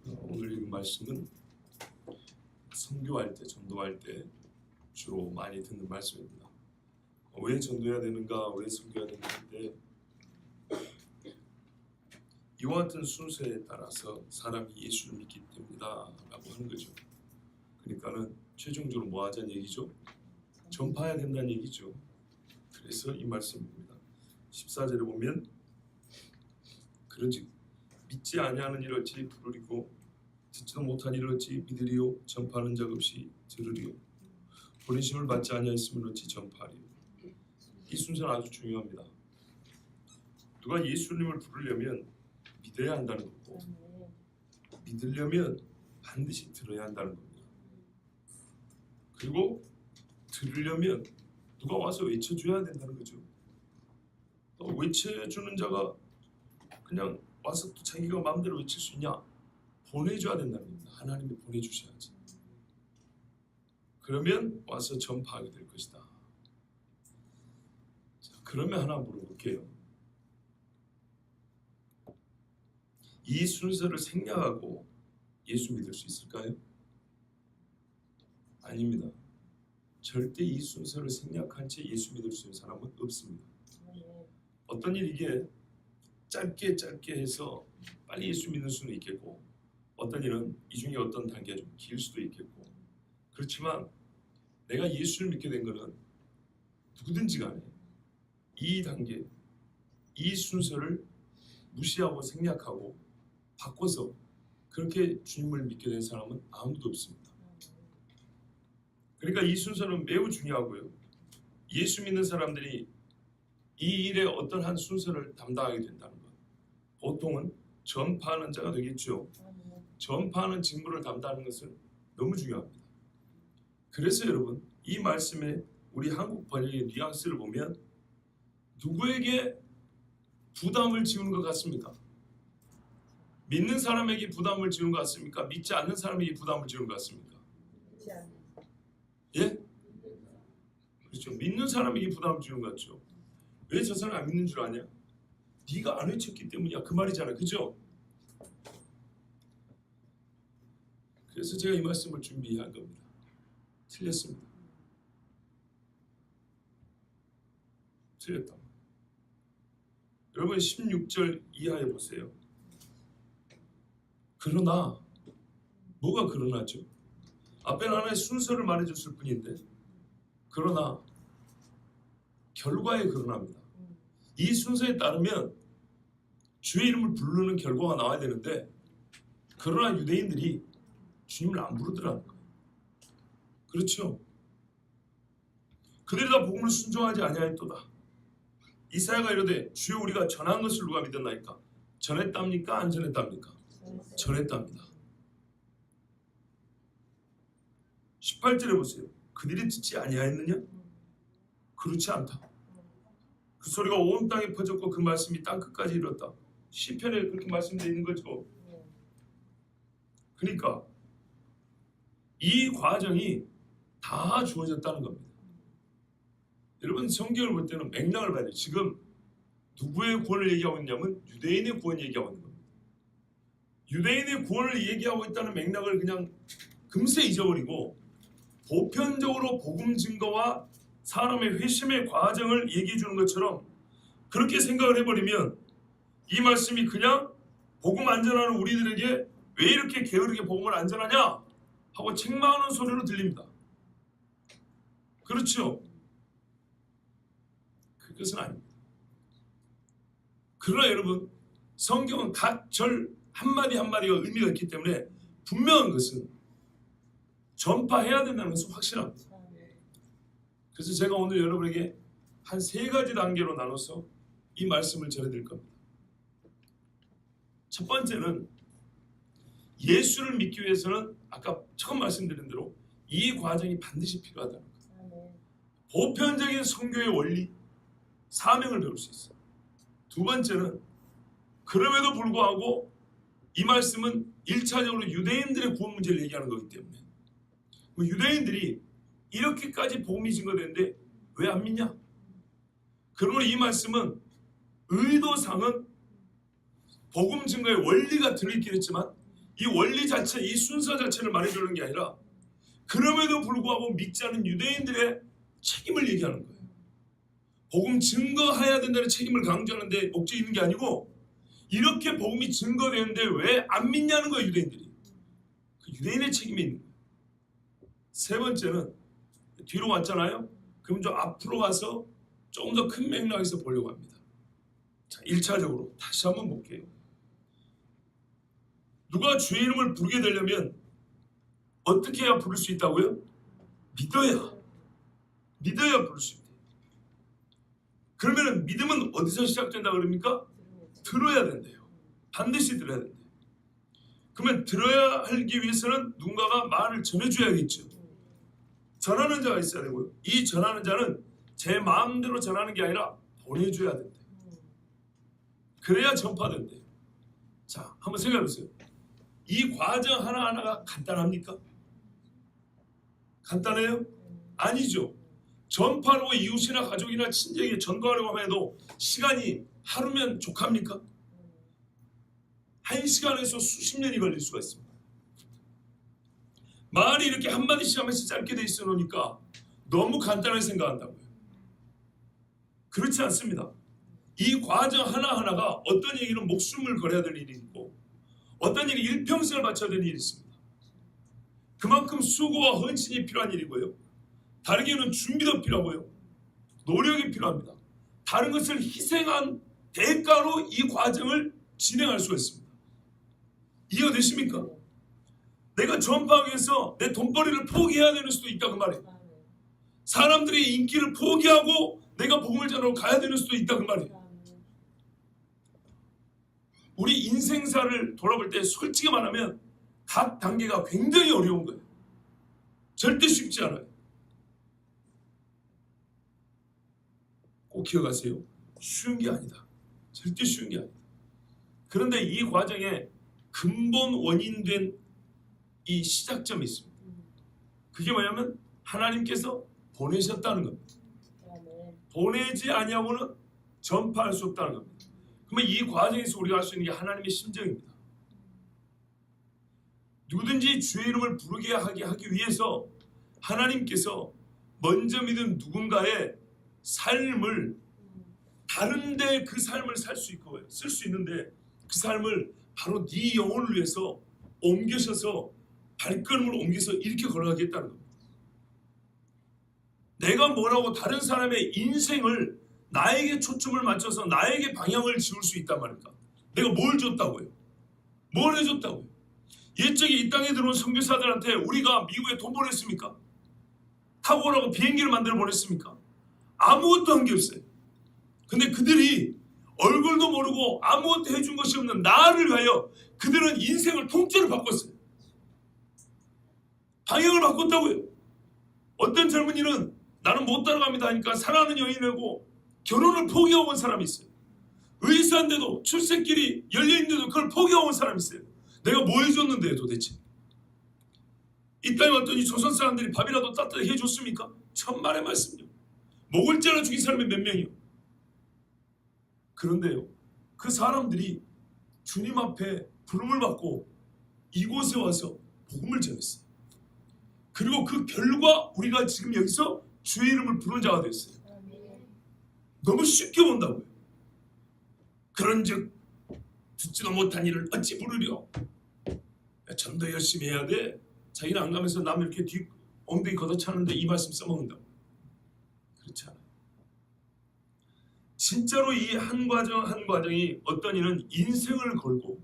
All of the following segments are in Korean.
제가 오늘 읽은 말씀은 선교할 때, 전도할 때 주로 많이 듣는 말씀입니다. 왜 전도해야 되는가, 왜 선교해야 되는데 이와 같은 순서에 따라서 사람이 예수를 믿기 때문이다 라고 하는 거죠. 그러니까는 최종적으로 뭐 하자는 얘기죠? 전파해야 된다는 얘기죠. 그래서 이 말씀입니다. 14절에 보면 그런즉 믿지 아니하는 이를 어찌 부르리고 듣지도 못한 이를 어찌 믿으리요 전파하는 자 없이 들으리요 보내심을 받지 아니하였으면 어찌 전파하리요. 이 순서는 아주 중요합니다. 누가 예수님을 부르려면 믿어야 한다는 거고 믿으려면 반드시 들어야 한다는 겁니다. 그리고 들으려면 누가 와서 외쳐줘야 된다는 거죠. 또 외쳐주는 자가 그냥 와서 또 자기가 마음대로 외칠 수 있냐? 보내줘야 된다는 겁니다. 하나님이 보내주셔야지. 그러면 와서 전파하게 될 것이다. 자, 그러면 하나 물어볼게요. 이 순서를 생략하고 예수 믿을 수 있을까요? 아닙니다. 절대 이 순서를 생략한 채 예수 믿을 수 있는 사람은 없습니다. 어떤 일 이게 짧게 해서 빨리 예수 믿는 수는 있겠고 어떤 일은 이 중에 어떤 단계가 좀 길 수도 있겠고 그렇지만 내가 예수를 믿게 된 것은 누구든지 간에 이 단계, 이 순서를 무시하고 생략하고 바꿔서 그렇게 주님을 믿게 된 사람은 아무도 없습니다. 그러니까 이 순서는 매우 중요하고요. 예수 믿는 사람들이 이 일에 어떤 한 순서를 담당하게 된다는 것. 보통은 전파하는 자가 되겠죠. 전파하는 직무를 담당하는 것은 너무 중요합니다. 그래서 여러분 이 말씀에 우리 한국 번역의 뉘앙스를 보면 누구에게 부담을 지우는 것 같습니까? 믿는 사람에게 부담을 지우는 것 같습니까? 믿지 않는 사람에게 부담을 지우는 것 같습니까? 예? 그렇죠. 믿는 사람에게 부담을 지우는 것 같죠. 왜 저 사람 안 믿는 줄 아냐? 네가 안 외쳤기 때문이야. 그 말이잖아. 그죠? 그래서 제가 이 말씀을 준비한 겁니다. 틀렸습니다. 틀렸다. 여러분 16절 이하에 보세요. 그러나 뭐가 그러나죠? 앞에는 하나의 순서를 말해줬을 뿐인데 그러나 결과에 그러나입니다. 이 순서에 따르면 주의 이름을 부르는 결과가 나와야 되는데 그러나 유대인들이 주님을 안 부르더라는 거예요. 그렇죠? 그들이 다 복음을 순종하지 아니하였도다. 이사야가 이르되 주여 우리가 전한 것을 누가 믿었나이까? 전했답니까? 안 전했답니까? 전했답니다. 18절에 보세요. 그들이 듣지 아니하였느냐? 그렇지 않다. 그 소리가 온 땅에 퍼졌고 그 말씀이 땅 끝까지 이뤘다. 시편에 그렇게 말씀되어 있는 거죠. 그러니까 이 과정이 다 주어졌다는 겁니다. 여러분 성경을 볼 때는 맥락을 봐야 돼요. 지금 누구의 구원을 얘기하고 있냐면 유대인의 구원 얘기하고 있는 겁니다. 유대인의 구원을 얘기하고 있다는 맥락을 그냥 금세 잊어버리고 보편적으로 복음 증거와 사람의 회심의 과정을 얘기해 주는 것처럼 그렇게 생각을 해버리면 이 말씀이 그냥 복음 안 전하는 우리들에게 왜 이렇게 게으르게 복음을 안 전하냐 하고 책망하는 소리로 들립니다. 그렇죠? 그것은 아닙니다. 그러나 여러분 성경은 각 절 한마디 한마디가 의미가 있기 때문에 분명한 것은 전파해야 된다는 것은 확실합니다. 그래서 제가 오늘 여러분에게 한 3가지 단계로 나눠서 이 말씀을 전해드릴 겁니다. 첫 번째는 예수를 믿기 위해서는 아까 처음 말씀드린 대로 이 과정이 반드시 필요하다는 거예요. 보편적인 선교의 원리, 사명을 배울 수 있어요. 두 번째는 그럼에도 불구하고 이 말씀은 1차적으로 유대인들의 구원 문제를 얘기하는 거기 때문에 유대인들이 이렇게까지 복음이 증거되는데 왜 안 믿냐? 그러므로 이 말씀은 의도상은 복음 증거의 원리가 들어있긴 했지만 이 원리 자체, 이 순서 자체를 말해주는 게 아니라 그럼에도 불구하고 믿지 않은 유대인들의 책임을 얘기하는 거예요. 복음 증거해야 된다는 책임을 강조하는데 목적이 있는 게 아니고 이렇게 복음이 증거되는데 왜 안 믿냐는 거예요. 유대인들이. 그 유대인의 책임이 있는 거예요. 세 번째는 뒤로 왔잖아요. 그럼 좀 앞으로 가서 조금 더 큰 맥락에서 보려고 합니다. 자, 1차적으로 다시 한번 볼게요. 누가 주의 이름을 부르게 되려면 어떻게 해야 부를 수 있다고요? 믿어야 부를 수 있대요. 그러면 믿음은 어디서 시작된다 그럽니까? 들어야 된대요. 반드시 들어야 된대요. 그러면 들어야 하기 위해서는 누군가가 말을 전해줘야겠죠. 전하는 자가 있어야 되고요. 이 전하는 자는 제 마음대로 전하는 게 아니라 보내줘야 된대요. 그래야 전파된대요. 자, 한번 생각해 보세요. 이 과정 하나하나가 간단합니까? 간단해요? 아니죠. 전파로 이웃이나 가족이나 친지에게 전도하려고 해도 시간이 하루면 족합니까? 1시간에서 수십 년이 걸릴 수가 있습니다. 말이 이렇게 한마디씩 하면서 짧게 돼 있어 놓으니까 너무 간단하게 생각한다고요. 그렇지 않습니다. 이 과정 하나하나가 어떤 얘기는 목숨을 걸어야 될 일이 있고 어떤 얘기 일평생을 바쳐야 될 일이 있습니다. 그만큼 수고와 헌신이 필요한 일이고요. 다르게는 준비도 필요하고요. 노력이 필요합니다. 다른 것을 희생한 대가로 이 과정을 진행할 수가 있습니다. 이해되십니까? 내가 전파하기 위해서 내 돈벌이를 포기해야 되는 수도 있다 그 말이에요. 사람들의 인기를 포기하고 내가 복음을 전하러 가야 되는 수도 있다 그 말이에요. 우리 인생사를 돌아볼 때 솔직히 말하면 각 단계가 굉장히 어려운 거예요. 절대 쉽지 않아요. 꼭 기억하세요. 쉬운 게 아니다. 절대 쉬운 게 아니다. 그런데 이 과정에 근본 원인된 이 시작점이 있습니다. 그게 뭐냐면 하나님께서 보내셨다는 겁니다. 보내지 아니하고는 전파할 수 없다는 겁니다. 그러면 이 과정에서 우리가 할 수 있는 게 하나님의 심정입니다. 누구든지 주의 이름을 부르게 하기 위해서 하나님께서 먼저 믿은 누군가의 삶을 다른데 그 삶을 살 수 있고 쓸 수 있는데 그 삶을 바로 네 영혼을 위해서 옮기셔서 발걸음을 옮겨서 이렇게 걸어가겠다는 겁니다. 내가 뭐라고 다른 사람의 인생을 나에게 초점을 맞춰서 나에게 방향을 지울 수 있단 말입니까? 내가 뭘 줬다고요? 뭘 해줬다고요? 옛적에 이 땅에 들어온 선교사들한테 우리가 미국에 돈 보냈습니까? 타고 오라고 비행기를 만들어 보냈습니까? 아무것도 한 게 없어요. 근데 그들이 얼굴도 모르고 아무것도 해준 것이 없는 나를 위하여 그들은 인생을 통째로 바꿨어요. 방향을 바꿨다고요. 어떤 젊은이는 나는 못 따라갑니다 하니까 사랑하는 여인하고 결혼을 포기하고 온 사람이 있어요. 의사인데도 출생길이 열려있는데도 그걸 포기하고 온 사람이 있어요. 내가 뭐 해줬는데 도대체? 이 땅에 왔더니 조선 사람들이 밥이라도 따뜻하게 해줬습니까? 천만의 말씀이요. 목을 잘라 죽인 사람이 몇 명이요? 그런데요, 그 사람들이 주님 앞에 부름을 받고 이곳에 와서 복음을 전했어요. 그리고 그 결과 우리가 지금 여기서 주의 이름을 부르는 자가 됐어요. 너무 쉽게 본다고요. 그런즉 듣지도 못한 일을 어찌 부르려? 전도 열심히 해야 돼. 자기는 안 가면서 남 이렇게 뒤 엉덩이 걷어차는데 이 말씀 써먹는다고. 그렇지 않아요. 진짜로 이 한 과정 한 과정이 어떤 이는 인생을 걸고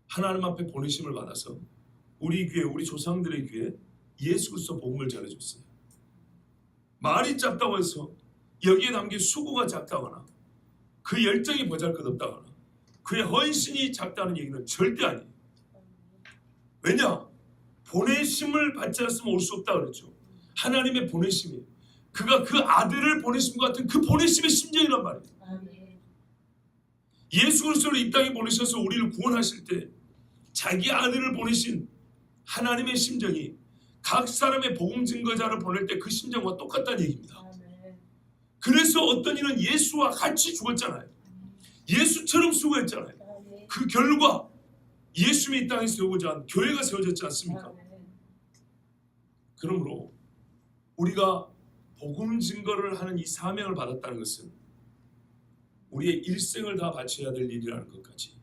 하나님 앞에 보내심을 받아서 우리 귀에 우리 조상들의 귀에 예수 그리스도 복음을 전해줬어요. 말이 짧다고 해서 여기에 담긴 수고가 작다거나 그 열정이 보잘것없다거나 그의 헌신이 작다는 얘기는 절대 아니에요. 왜냐? 보내심을 받지 않았으면 올 수 없다 그랬죠. 하나님의 보내심이에요. 그가 그 아들을 보내심과 같은 그 보내심의 심정이란 말이에요. 예수 그리스도를 이 땅에 보내셔서 우리를 구원하실 때 자기 아들을 보내신 하나님의 심정이 각 사람의 복음 증거자를 보낼 때 그 심정과 똑같다는 얘기입니다. 그래서 어떤 이는 예수와 같이 죽었잖아요. 예수처럼 수고했잖아요. 그 결과 예수님이 이 땅에 세우고자 한 교회가 세워졌지 않습니까? 그러므로 우리가 복음 증거를 하는 이 사명을 받았다는 것은 우리의 일생을 다 바쳐야 될 일이라는 것까지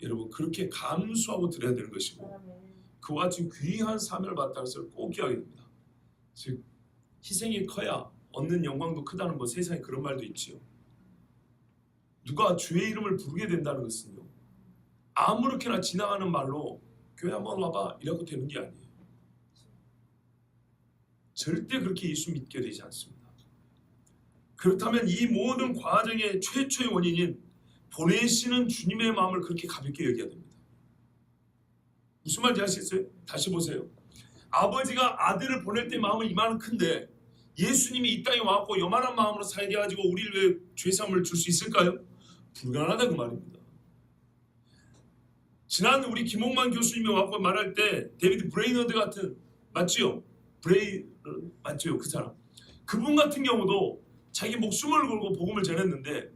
여러분 그렇게 감수하고 들어야 되는 것이고, 그와 같은 귀한 사명을 받았다는 것을 꼭 기억해야 됩니다. 즉 희생이 커야 얻는 영광도 크다는 뭐 세상에 그런 말도 있지요. 누가 주의 이름을 부르게 된다는 것은요, 아무렇게나 지나가는 말로 교회 한번 와봐 이라고 되는 게 아니에요. 절대 그렇게 예수 믿게 되지 않습니다. 그렇다면 이 모든 과정의 최초의 원인인 보내시는 주님의 마음을 그렇게 가볍게 여겨야 됩니다. 무슨 말인지 아시겠어요? 다시 보세요. 아버지가 아들을 보낼 때 마음은 이만큼 큰데 예수님이 이 땅에 와갖고 요만한 마음으로 살게 가지고 우리를 왜 죄사함을 줄 수 있을까요? 불가능하다 그 말입니다. 지난 우리 김홍만 교수님이 와갖고 말할 때 데이비드 브레이너드 같은, 맞지요? 맞죠? 그 사람. 그분 같은 경우도 자기 목숨을 걸고 복음을 전했는데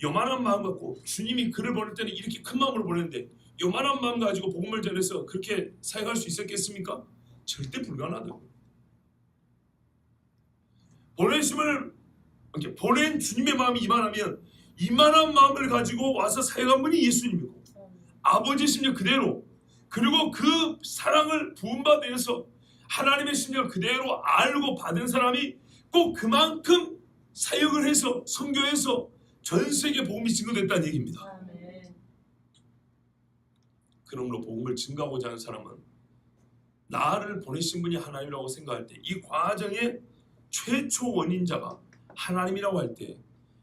요만한 마음 갖고, 주님이 그를 보낼 때는 이렇게 큰 마음으로 보냈는데 요만한 마음 가지고 복음을 전해서 그렇게 사역할 수 있었겠습니까? 절대 불가능하다고. 보낸 주님의 마음이 이만하면 이만한 마음을 가지고 와서 사역한 분이 예수님이고 아버지 심령 그대로, 그리고 그 사랑을 부음받아서 하나님의 심령을 그대로 알고 받은 사람이 꼭 그만큼 사역을 해서 선교해서 전 세계 복음이 증거됐다는 얘기입니다. 그러므로 복음을 증거하고자 하는 사람은 나를 보내신 분이 하나님이라고 생각할 때 이 과정의 최초 원인자가 하나님이라고 할 때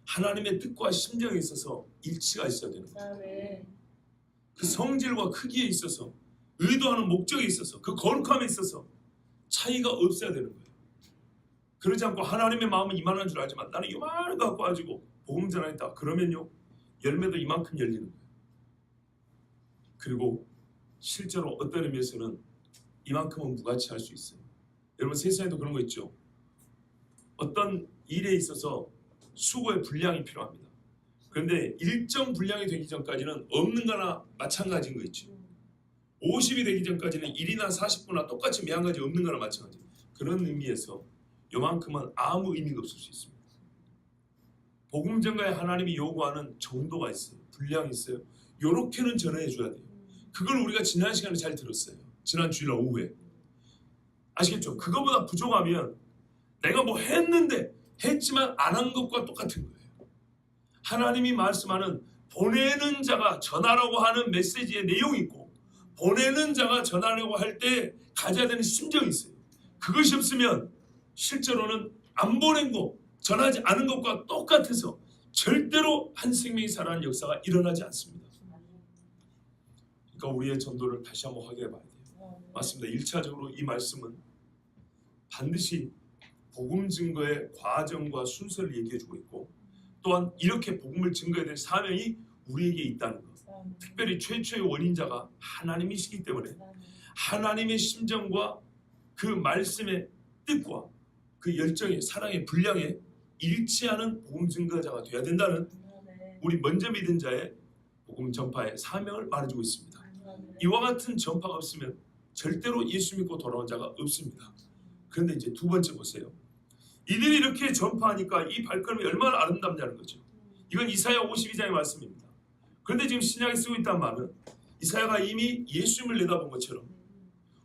하나님의 뜻과 심정에 있어서 일치가 있어야 되는 거예요. 그 성질과 크기에 있어서, 의도하는 목적에 있어서, 그 거룩함에 있어서 차이가 없어야 되는 거예요. 그러지 않고 하나님의 마음은 이만한 줄 알지만 나는 이만한 거 갖고 가지고 복음 전하겠다 그러면요 열매도 이만큼 열리는 거예요. 그리고 실제로 어떤 의미에서는 이만큼은 무가치할 수 있어요. 여러분 세상에도 그런 거 있죠. 어떤 일에 있어서 수고의 분량이 필요합니다. 그런데 일정 분량이 되기 전까지는 없는 거나 마찬가지인 거 있죠. 50이 되기 전까지는 1이나 40분이나 똑같이 매한가지 없는 거나 마찬가지. 그런 의미에서 요만큼은 아무 의미가 없을 수 있습니다. 복음 전가에 하나님이 요구하는 정도가 있어요. 분량이 있어요. 요렇게는 전해 줘야 돼요. 그걸 우리가 지난 시간에 잘 들었어요. 지난 주일 오후에. 아시겠죠? 그거보다 부족하면 내가 뭐 했지만 안 한 것과 똑같은 거예요. 하나님이 말씀하는 보내는 자가 전하라고 하는 메시지의 내용이 있고 보내는 자가 전하려고 할 때 가져야 되는 심정이 있어요. 그것이 없으면 실제로는 안 보낸 거, 전하지 않은 것과 똑같아서 절대로 한 생명이 살아가는 역사가 일어나지 않습니다. 그러니까 우리의 전도를 다시 한번 확인해 봐야 돼요. 맞습니다. 1차적으로 이 말씀은 반드시 복음 증거의 과정과 순서를 얘기해 주고 있고, 또한 이렇게 복음을 증거해야 될 사명이 우리에게 있다는 것. 특별히 최초의 원인자가 하나님이시기 때문에 하나님의 심정과 그 말씀의 뜻과 그 열정의 사랑의 분량에 일치하는 복음 증거자가 되어야 된다는 우리 먼저 믿은 자의 복음 전파의 사명을 말해주고 있습니다. 이와 같은 전파가 없으면 절대로 예수 믿고 돌아온 자가 없습니다. 그런데 이제 두 번째 보세요. 이들이 이렇게 전파하니까 이 발걸음이 얼마나 아름답냐는 거죠. 이건 이사야 52장의 말씀입니다. 그런데 지금 신약에 쓰고 있다는 말은 이사야가 이미 예수님을 내다본 것처럼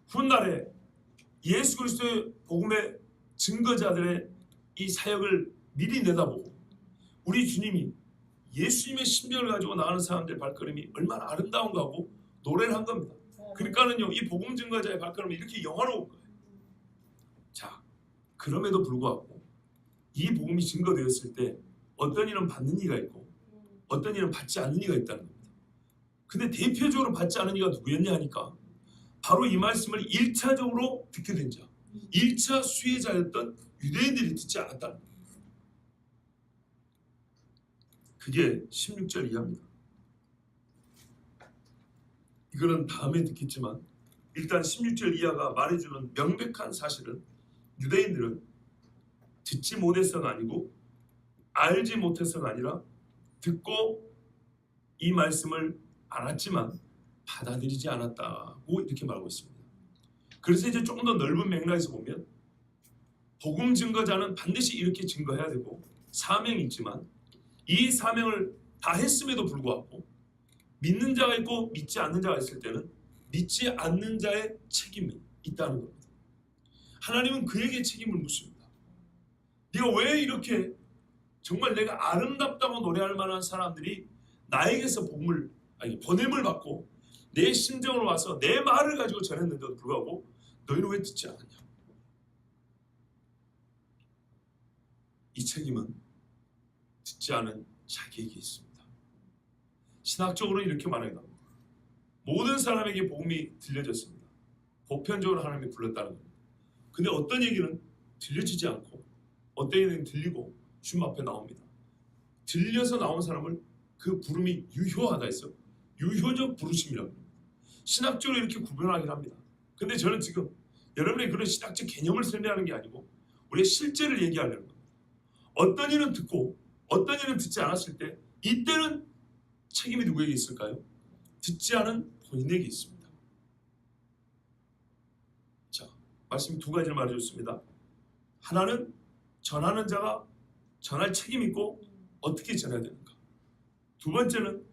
훗날에 예수 그리스도의 복음의 증거자들의 이 사역을 미리 내다보고 우리 주님이 예수님의 심정을 가지고 나가는 사람들의 발걸음이 얼마나 아름다운가 하고 노래를 한 겁니다. 그러니까는요 이 복음 증거자의 발걸음이 이렇게 영화로운 거예요. 자, 그럼에도 불구하고 이 복음이 증거되었을 때 어떤 이는 받는 이가 있고 어떤 이는 받지 않는 이가 있다는 겁니다. 근데 대표적으로 받지 않은 이가 누구였냐 하니까 바로 이 말씀을 1차적으로 듣게 된 자, 1차 수혜자였던 유대인들이 듣지 않았다는 겁니다. 그게 16절 이하입니다. 이거는 다음에 듣겠지만 일단 16절 이하가 말해주는 명백한 사실은 유대인들은 듣지 못해서가 아니고 알지 못해서가 아니라 듣고 이 말씀을 알았지만 받아들이지 않았다고 이렇게 말하고 있습니다. 그래서 이제 조금 더 넓은 맥락에서 보면 복음 증거자는 반드시 이렇게 증거해야 되고 사명이 있지만 이 사명을 다 했음에도 불구하고 믿는 자가 있고 믿지 않는 자가 있을 때는 믿지 않는 자의 책임이 있다는 겁니다. 하나님은 그에게 책임을 묻습니다. 네가 왜 이렇게 정말 내가 아름답다고 노래할 만한 사람들이 나에게서 보냄을 받고 내 심정으로 와서 내 말을 가지고 전했는데도 불구하고 너희는 왜 듣지 않았냐? 이 책임은 듣지 않은 자기에게 있습니다. 신학적으로 이렇게 말해요. 모든 사람에게 복음이 들려졌습니다. 보편적으로 하나님이 불렀다는 겁니다. 근데 어떤 얘기는 들려지지 않고 어떤 얘기는 들리고 주님 앞에 나옵니다. 들려서 나온 사람을 그 부름이 유효하다 해서 유효적 부르심이라고 합니다. 신학적으로 이렇게 구분하긴 합니다. 근데 저는 지금 여러분의 그런 신학적 개념을 설명하는 게 아니고 우리의 실제를 얘기하려는 겁니다. 어떤 이는 듣고 어떤 이는 듣지 않았을 때 이때는 책임이 누구에게 있을까요? 듣지 않은 본인에게 있습니다. 자, 말씀 두 가지를 말해줬습니다. 하나는 전하는 자가 전할 책임이 있고 어떻게 전해야 되는가. 두 번째는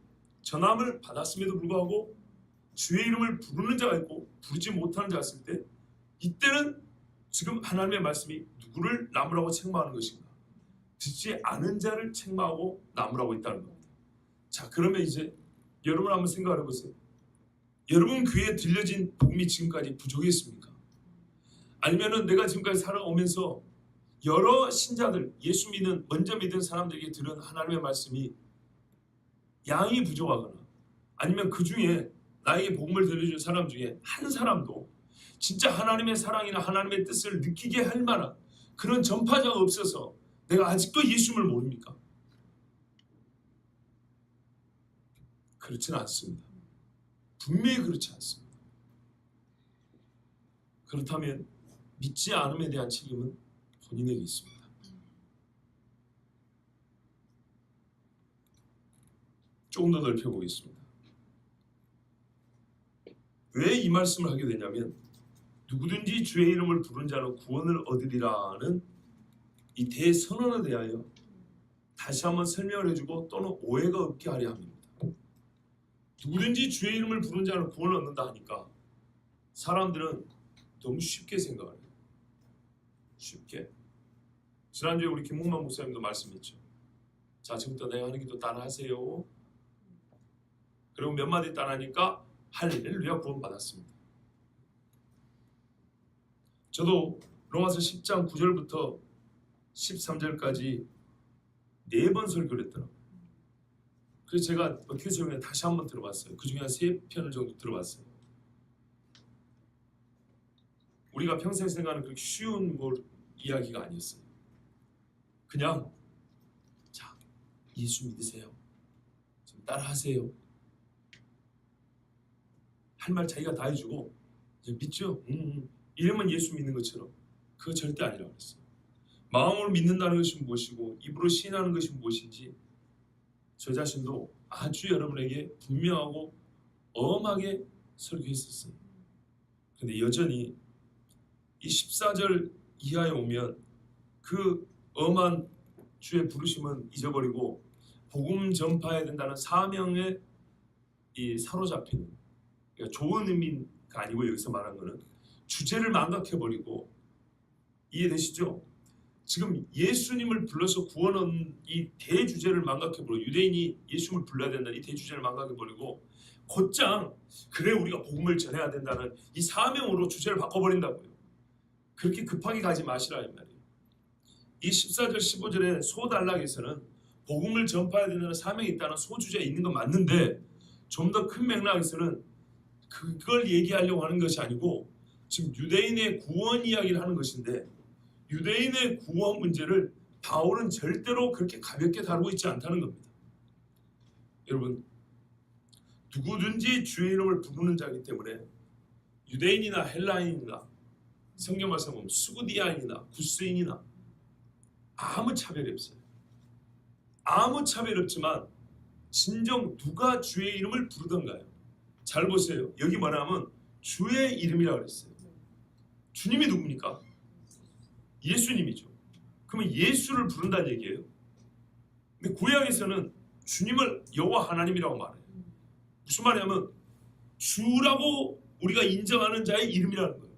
전함을 받았음에도 불구하고 주의 이름을 부르는 자가 있고 부르지 못하는 자가 있을 때 이때는 지금 하나님의 말씀이 누구를 나무라고 책망하는 것인가, 듣지 않은 자를 책망하고 나무라고 있다는 겁니다. 자, 그러면 이제 여러분 한번 생각해 보세요. 여러분 귀에 들려진 복음이 지금까지 부족했습니까? 아니면은 내가 지금까지 살아오면서 여러 신자들, 예수 믿는 먼저 믿은 사람들에게 들은 하나님의 말씀이 양이 부족하거나 아니면 그 중에 나에게 복음을 들려준 사람 중에 한 사람도 진짜 하나님의 사랑이나 하나님의 뜻을 느끼게 할 만한 그런 전파자가 없어서 내가 아직도 예수님을 모릅니까? 그렇지는 않습니다. 분명히 그렇지 않습니다. 그렇다면 믿지 않음에 대한 책임은 본인에게 있습니다. 조금 더 넓혀보겠습니다. 왜 이 말씀을 하게 되냐면 누구든지 주의 이름을 부른 자는 구원을 얻으리라는 이 대선언에 대하여 다시 한번 설명을 해주고 또는 오해가 없게 하려 합니다. 누구든지 주의 이름을 부른 자는 구원을 얻는다 하니까 사람들은 너무 쉽게 생각을 해요. 쉽게. 지난주에 우리 김홍만 목사님도 말씀했죠. 자, 지금부터 내가 하는 기도 따라하세요. 그리고 몇 마디 따라하니까 할렐루야 구원 받았습니다. 저도 로마서 10장 9절부터 13절까지 4번 설교를 했더라고요. 그래서 제가 교수님에 다시 한번 들어봤어요. 그 중에 한 3편을 정도 들어봤어요. 우리가 평생 생각하는 그렇게 쉬운 이야기가 아니었어요. 그냥 자, 예수 믿으세요. 좀 따라하세요. 할 말 자기가 다 해주고 이제 믿죠? 이러면 예수 믿는 것처럼 그거 절대 아니라고 했어요. 마음으로 믿는다는 것이 무엇이고 입으로 시인하는 것이 무엇인지 저 자신도 아주 여러분에게 분명하고 엄하게 설교했었어요. 그런데 여전히 이 14절 이하에 오면 그 엄한 주의 부르심은 잊어버리고 복음 전파해야 된다는 사명에 사로잡히는, 그러니까 좋은 의미가 아니고 여기서 말한 거는 주제를 망각해버리고, 이해되시죠? 지금 예수님을 불러서 구원 얻는 이 대주제를 망각해버리고 유대인이 예수님을 불러야 된다는 이 대주제를 망각해버리고 곧장 그래 우리가 복음을 전해야 된다는 이 사명으로 주제를 바꿔버린다고요. 그렇게 급하게 가지 마시라 이 말이에요. 이 14절 15절의 소단락에서는 복음을 전파해야 된다는 사명이 있다는 소주제에 있는 건 맞는데 좀 더 큰 맥락에서는 그걸 얘기하려고 하는 것이 아니고 지금 유대인의 구원 이야기를 하는 것인데 유대인의 구원 문제를 바울은 절대로 그렇게 가볍게 다루고 있지 않다는 겁니다. 여러분, 누구든지 주의 이름을 부르는 자이기 때문에 유대인이나 헬라인이나 성경 말씀 보면 수구디아인이나 구스인이나 아무 차별이 없어요. 아무 차별이 없지만 진정 누가 주의 이름을 부르던가요? 잘 보세요. 여기 뭐냐면 주의 이름이라고 그랬어요. 주님이 누굽니까? 예수님이죠. 그러면 예수를 부른다는 얘기예요. 근데 구약에서는 주님을 여호와 하나님이라고 말해요. 무슨 말이냐면 주라고 우리가 인정하는 자의 이름이라는 거예요.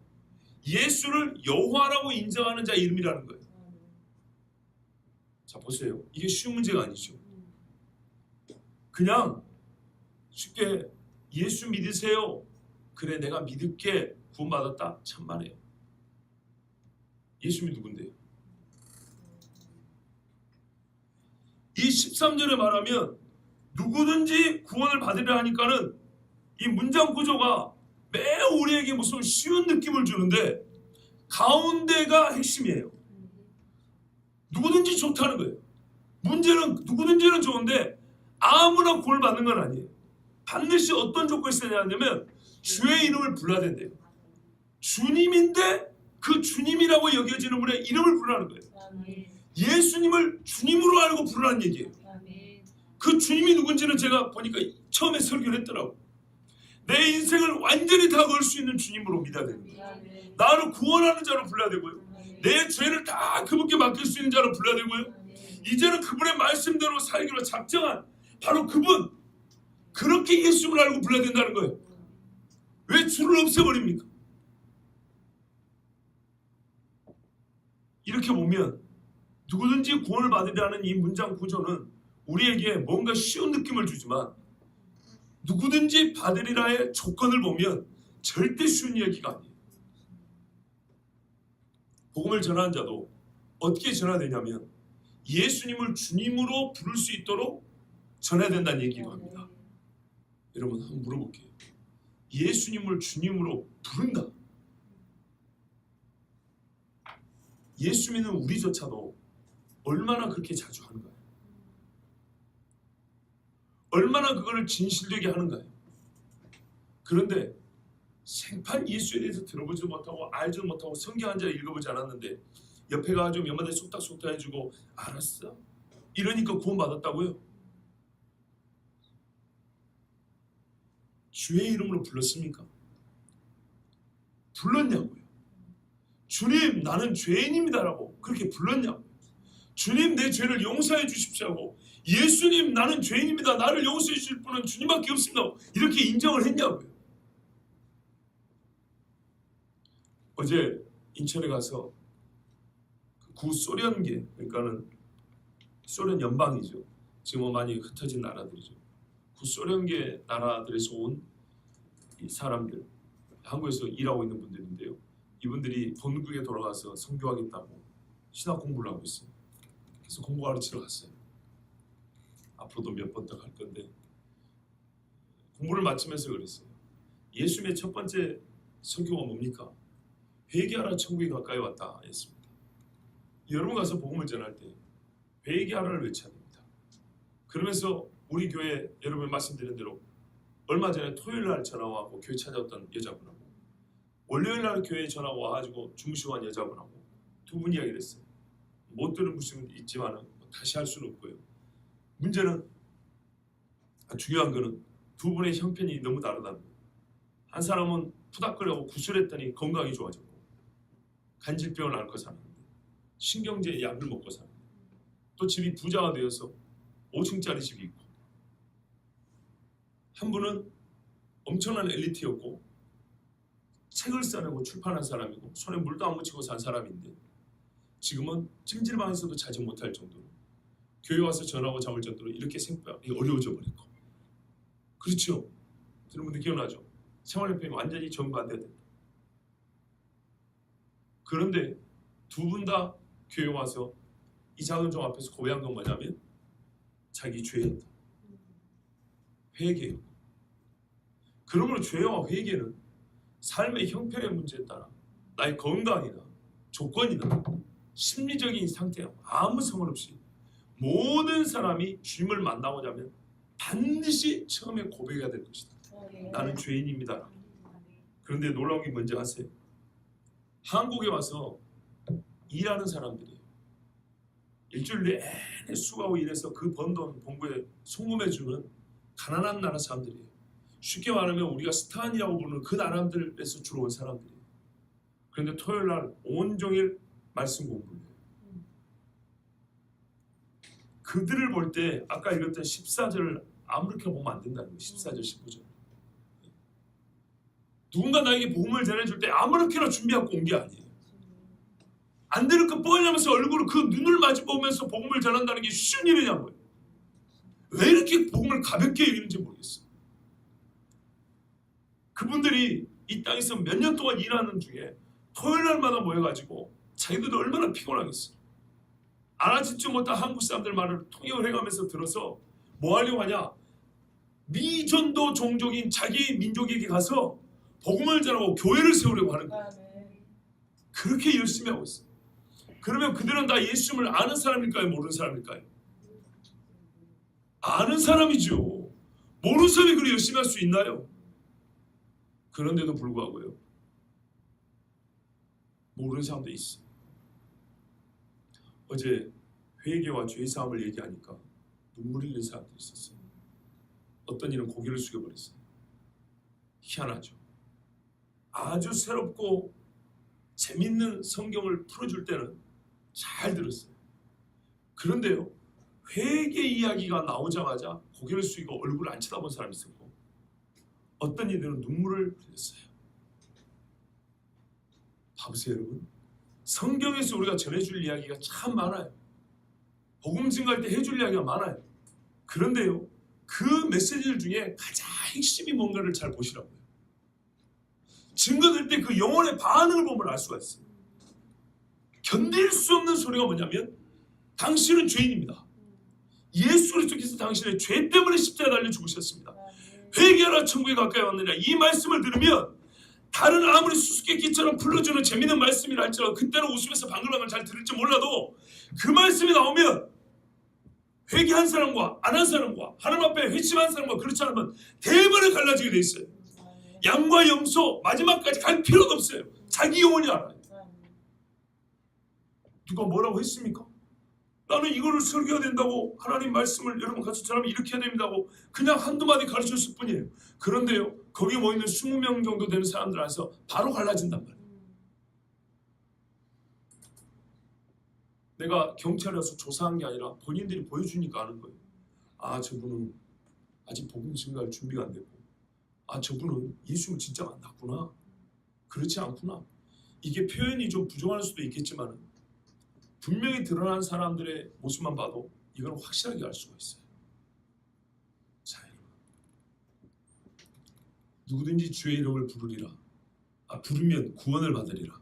예수를 여호와라고 인정하는 자의 이름이라는 거예요. 자 보세요. 이게 쉬운 문제가 아니죠. 그냥 쉽게 예수 믿으세요. 그래 내가 믿을게 구원받았다. 참말이에요. 예수님이 누군데요? 이 13절에 말하면 누구든지 구원을 받으려 하니까는 이 문장 구조가 매우 우리에게 무슨 쉬운 느낌을 주는데 가운데가 핵심이에요. 누구든지 좋다는 거예요. 문제는 누구든지는 좋은데 아무나 구원을 받는 건 아니에요. 반드시 어떤 조건이 있어야 하냐면 주의 이름을 불러야 된대요. 주님인데 그 주님이라고 여겨지는 분의 이름을 부르라는 거예요. 예수님을 주님으로 알고 부르라는 얘기예요. 그 주님이 누군지는 제가 보니까 처음에 설교를 했더라고요. 내 인생을 완전히 다 걸 수 있는 주님으로 믿어야 됩니다. 나를 구원하는 자로 불러야 되고요. 내 죄를 다 그분께 맡길 수 있는 자로 불러야 되고요. 이제는 그분의 말씀대로 살기로 작정한 바로 그분, 그렇게 예수를 알고 불러야 된다는 거예요. 왜 주를 없애버립니까? 이렇게 보면 누구든지 구원을 받으려는 이 문장 구조는 우리에게 뭔가 쉬운 느낌을 주지만 누구든지 받으리라의 조건을 보면 절대 쉬운 이야기가 아니에요. 복음을 전하는 자도 어떻게 전해야 되냐면 예수님을 주님으로 부를 수 있도록 전해야 된다는 얘기도 합니다. 여러분 한번 물어볼게요. 예수님을 주님으로 부른다. 예수 믿는 우리조차도 얼마나 그렇게 자주 하는가요? 얼마나 그거를 진실되게 하는가요? 그런데 생판 예수에 대해서 들어보지도 못하고 알지도 못하고 성경 한 장 읽어보지 않았는데 옆에 가가지고 몇 마디 속닥속닥 해주고 알았어? 이러니까 구원받았다고요? 주의 이름으로 불렀습니까? 불렀냐고요? 주님 나는 죄인입니다라고 그렇게 불렀냐고요? 주님 내 죄를 용서해 주십시오 하고 예수님 나는 죄인입니다. 나를 용서해 주실 분은 주님밖에 없습니다. 이렇게 인정을 했냐고요. 어제 인천에 가서 구소련계 그러니까는 소련 연방이죠. 지금 많이 흩어진 나라들이죠. 구소련계 나라들에서 온 이 사람들 한국에서 일하고 있는 분들인데요. 이분들이 본국에 돌아가서 선교하겠다고 신학 공부를 하고 있어요. 그래서 공부 가르치러 갔어요. 앞으로도 몇 번 더 갈 건데 공부를 마치면서 그랬어요. 예수님의 첫 번째 설교가 뭡니까? 회개하라 천국이 가까이 왔다 했습니다. 여러분 가서 복음을 전할 때 회개하라를 외쳐야 됩니다. 그러면서 우리 교회 여러분 말씀드린 대로 얼마 전에 토요일 날 전화 와서 교회 찾아왔던 여자분하고 월요일 날 교회에 전화 와가지고 주무시고 한 여자분하고 두 분 이야기를 했어요. 못 들은 분이 있지만 다시 할 수는 없고요. 문제는 중요한 거는 두 분의 형편이 너무 다르다는 거예요. 한 사람은 푸닥거리고 구술했더니 건강이 좋아졌고 간질병을 앓고 사는데 신경제 약을 먹고 사는데 또 집이 부자가 되어서 5층짜리 집이 있고 한 분은 엄청난 엘리트였고 책을 써내고 출판한 사람이고 손에 물도 안 묻히고 산 사람인데 지금은 찜질방에서도 자지 못할 정도로 교회 와서 전화하고 잠을 정도로 이렇게 생활이 어려워져 버렸고 그렇죠? 여러분 기억나죠? 생활형편이 완전히 정반대가 된다. 그런데 두 분 다 교회 와서 이 작은 종 앞에서 고백한 건 뭐냐면 자기 죄였다. 회개였고 그러므로 죄와 회개는 삶의 형편의 문제에 따라 나의 건강이나 조건이나 심리적인 상태와 아무 상관없이 모든 사람이 주님을 만나고자 하면 반드시 처음에 고백해야 될 것이다. 나는 죄인입니다. 그런데 놀라운 게 뭔지 아세요? 한국에 와서 일하는 사람들이 일주일 내내 수고하고 일해서 그 번 돈 본부에 송금해 주는 가난한 나라 사람들이에요. 쉽게 말하면 우리가 스탄이라고 부르는 그 나라들에서 주로 온 사람들이에요. 그런데 토요일 날 온종일 말씀 공부를 해요. 그들을 볼 때 아까 읽었던 14절을 아무렇게 보면 안 된다는 거예요. 14절 15절. 누군가 나에게 복음을 전해줄 때 아무렇게나 준비하고 온 게 아니에요. 안 들을 거 뻔하면서 얼굴을 그 눈을 마주보면서 복음을 전한다는 게 쉬운 일이냐고요. 왜 이렇게 복음을 가볍게 여기는지 모르겠어요. 그분들이 이 땅에서 몇 년 동안 일하는 중에 토요일 날마다 모여가지고 자기들도 얼마나 피곤하겠어요. 알아듣지 못한 한국 사람들 말을 통역을 해가면서 들어서 뭐 하려고 하냐, 미전도 종족인 자기 민족에게 가서 복음을 전하고 교회를 세우려고 하는 거예요. 그렇게 열심히 하고 있어요. 그러면 그들은 다 예수님을 아는 사람일까요? 모르는 사람일까요? 아는 사람이죠. 모르는 사람이 그렇게 열심히 할 수 있나요? 그런데도 불구하고요, 모르는 사람도 있어요. 어제 회개와 죄사함을 얘기하니까 눈물이 흘리는 사람들이 있었어요. 어떤 이는 고개를 숙여버렸어요. 희한하죠. 아주 새롭고 재밌는 성경을 풀어줄 때는 잘 들었어요. 그런데요, 회개 이야기가 나오자마자 고개를 숙이고 얼굴을 안 쳐다본 사람이 있었고, 어떤 이들은 눈물을 흘렸어요. 봐보세요 여러분, 성경에서 우리가 전해줄 이야기가 참 많아요. 복음 증거할 때 해줄 이야기가 많아요. 그런데요, 그 메시지들 중에 가장 핵심이 뭔가를 잘 보시라고요. 증거될 때 그 영혼의 반응을 보면 알 수가 있어요. 견딜 수 없는 소리가 뭐냐면, 당신은 죄인입니다. 예수 그리스도께서 당신의 죄 때문에 십자가에 달려 죽으셨습니다. 회개하라 천국에 가까이 왔느냐, 이 말씀을 들으면 다른 아무리 수수께끼처럼 풀어주는 재미있는 말씀이라 할지라도 그때는 웃으면서 방글방글 잘 들을지 몰라도 그 말씀이 나오면 회개한 사람과 안 한 사람과 하나님 앞에 회심한 사람과 그렇지 않으면 대번에 갈라지게 돼 있어요. 양과 염소 마지막까지 갈 필요도 없어요. 자기 영혼이 알아요. 누가 뭐라고 했습니까? 나는 이거를 설교해야 된다고, 하나님 말씀을 여러분 같이 전하면 이렇게 해야 됩니다고 그냥 한두 마디 가르쳤을 뿐이에요. 그런데요, 거기 모이는 20명 정도 되는 사람들 안에서 바로 갈라진단 말이에요. 내가 경찰이라서 조사한 게 아니라 본인들이 보여주니까 아는 거예요. 아, 저분은 아직 복음 증거할 준비가 안 됐고, 아, 저분은 예수를 진짜 만났구나, 그렇지 않구나. 이게 표현이 좀 부정할 수도 있겠지만 분명히 드러난 사람들의 모습만 봐도 이건 확실하게 알 수가 있어요. 자, 여러분, 누구든지 주의 이름을 부르리라. 부르면 구원을 받으리라.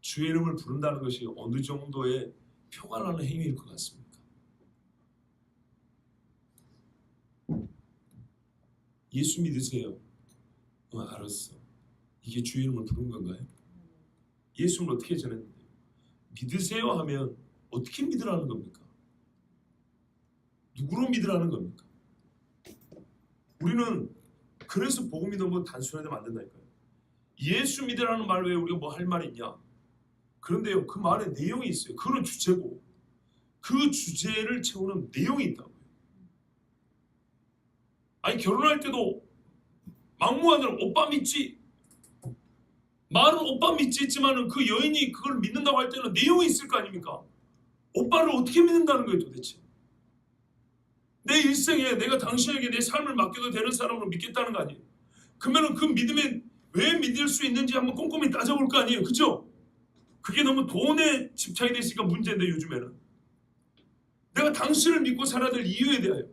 주의 이름을 부른다는 것이 어느 정도의 표가 나는 행위일 것 같습니까? 예수 믿으세요. 알았어. 이게 주의 이름을 부른 건가요? 예수를 어떻게 전했는데요? 믿으세요 하면 어떻게 믿으라는 겁니까? 누구로 믿으라는 겁니까? 우리는 그래서 복음이 너무 단순하게 만든다니까요. 예수 믿으라는 말 외에 우리가 뭐 할 말이 있냐? 그런데요, 그 말에 내용이 있어요. 그건 주제고 그 주제를 채우는 내용이 있다고요. 아니, 결혼할 때도 막무가내로 오빠 믿지, 말은 오빠 믿지 했지만은 그 여인이 그걸 믿는다고 할 때는 내용이 있을 거 아닙니까? 오빠를 어떻게 믿는다는 거예요 도대체? 내 일생에 내가 당신에게 내 삶을 맡겨도 되는 사람으로 믿겠다는 거 아니에요? 그러면은 그 믿음에 왜 믿을 수 있는지 한번 꼼꼼히 따져볼 거 아니에요, 그죠? 그게 너무 돈에 집착이 됐으니까 문제인데, 요즘에는 내가 당신을 믿고 살아야 될 이유에 대하여,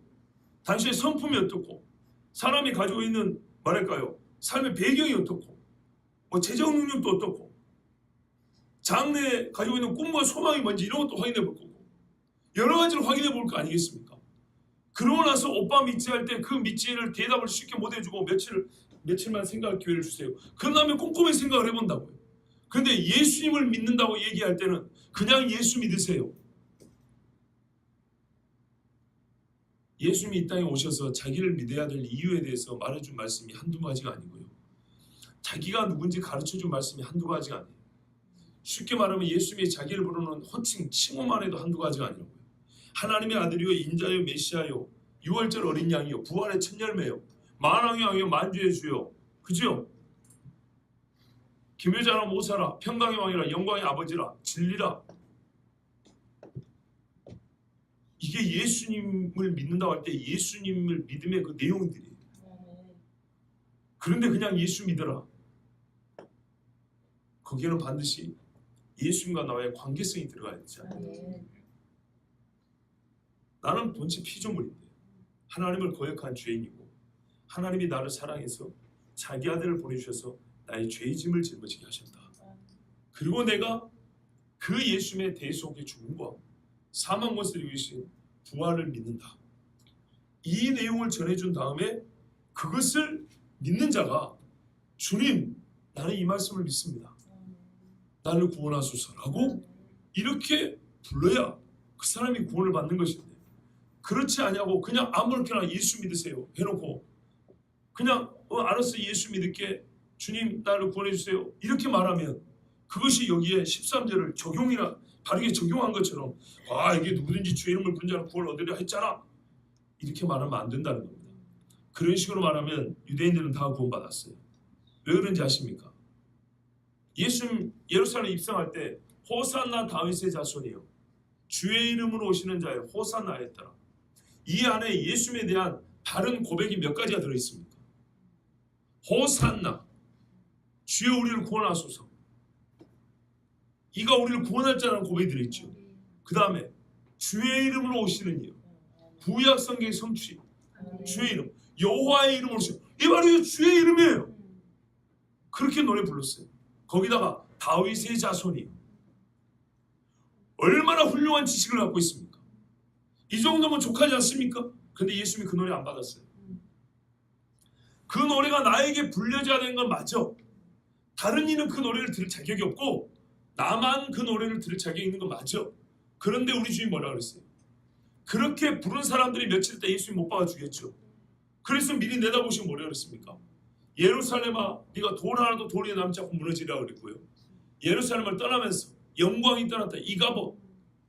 당신의 성품이 어떻고, 사람이 가지고 있는 뭐랄까요, 삶의 배경이 어떻고, 뭐 재정 능력도 어떻고, 장래에 가지고 있는 꿈과 소망이 뭔지 이런 것도 확인해 볼 거고, 여러 가지를 확인해 볼 거 아니겠습니까? 그러고 나서 오빠 믿지 할 때 그 믿지를 대답을 쉽게 못 해주고 며칠만 생각할 기회를 주세요. 그런 다음에 꼼꼼히 생각을 해본다고요. 그런데 예수님을 믿는다고 얘기할 때는 그냥 예수 믿으세요. 예수님이 이 땅에 오셔서 자기를 믿어야 될 이유에 대해서 말해준 말씀이 한두 가지가 아니고요, 자기가 누군지 가르쳐준 말씀이 한두 가지가 아니에요. 쉽게 말하면 예수님이 자기를 부르는 호칭, 칭호만 해도 한두 가지가 아니라고요. 하나님의 아들이요 인자요 메시아요 유월절 어린 양이요 부활의 첫 열매요, 만왕의 왕이여 만주의 주여. 그죠? 기묘자라 모사라 평강의 왕이라 영광의 아버지라 진리라. 이게 예수님을 믿는다고 할 때 예수님을 믿음의 그 내용들이에요. 그런데 그냥 예수 믿어라. 거기에는 반드시 예수님과 나와의 관계성이 들어가야 되잖아요. 나는 본체 피조물인데 하나님을 거역한 죄인이고 하나님이 나를 사랑해서 자기 아들을 보내주셔서 나의 죄의 짐을 짊어지게 하셨다. 그리고 내가 그 예수님의 대속의 죽음과 사망 것을 이루신 부활을 믿는다. 이 내용을 전해준 다음에 그것을 믿는 자가 주님 나는 이 말씀을 믿습니다. 나를 구원하소서라고 이렇게 불러야 그 사람이 구원을 받는 것인데 그렇지 않냐고 그냥 아무렇게나 예수 믿으세요 해놓고 그냥 알았어 예수 믿을게 주님 나를 구원해 주세요 이렇게 말하면 그것이 여기에 13절을 적용이라 바르게 적용한 것처럼 이게 누구든지 주의 이름을 부른 자는 구원을 얻으려 했잖아 이렇게 말하면 안 된다는 겁니다. 그런 식으로 말하면 유대인들은 다 구원받았어요. 왜 그런지 아십니까? 예수님 예루살렘 입성할 때 호산나 다윗의 자손이요 주의 이름으로 오시는 자의 호산나 했더라. 이 안에 예수님에 대한 바른 고백이 몇 가지가 들어있습니까? 호산나 주여 우리를 구원하소서 이가 우리를 구원할 자라는 고백이 들어있죠. 그 다음에 주의 이름으로 오시는 이요 구약 성경의 성취 주의 이름 여호와의 이름으로 오시는 이 바로 주의 이름이에요. 그렇게 노래 불렀어요. 거기다가 다윗의 자손이 얼마나 훌륭한 지식을 갖고 있습니까? 이 정도면 족하지 않습니까? 근데 예수님이 그 노래 안 받았어요. 그 노래가 나에게 불려져야 되는 건 맞아. 다른 이는 그 노래를 들을 자격이 없고 나만 그 노래를 들을 자격이 있는 건 맞아. 그런데 우리 주님 뭐라 그랬어요? 그렇게 부른 사람들이 며칠 때 예수님 못 박아주겠죠. 그래서 미리 내다보시면 뭐라 그랬습니까? 예루살렘아 네가 돌 하나도 돌에 남지 않고 무너지라 그랬고요. 예루살렘을 떠나면서 영광이 떠났다. 이가봇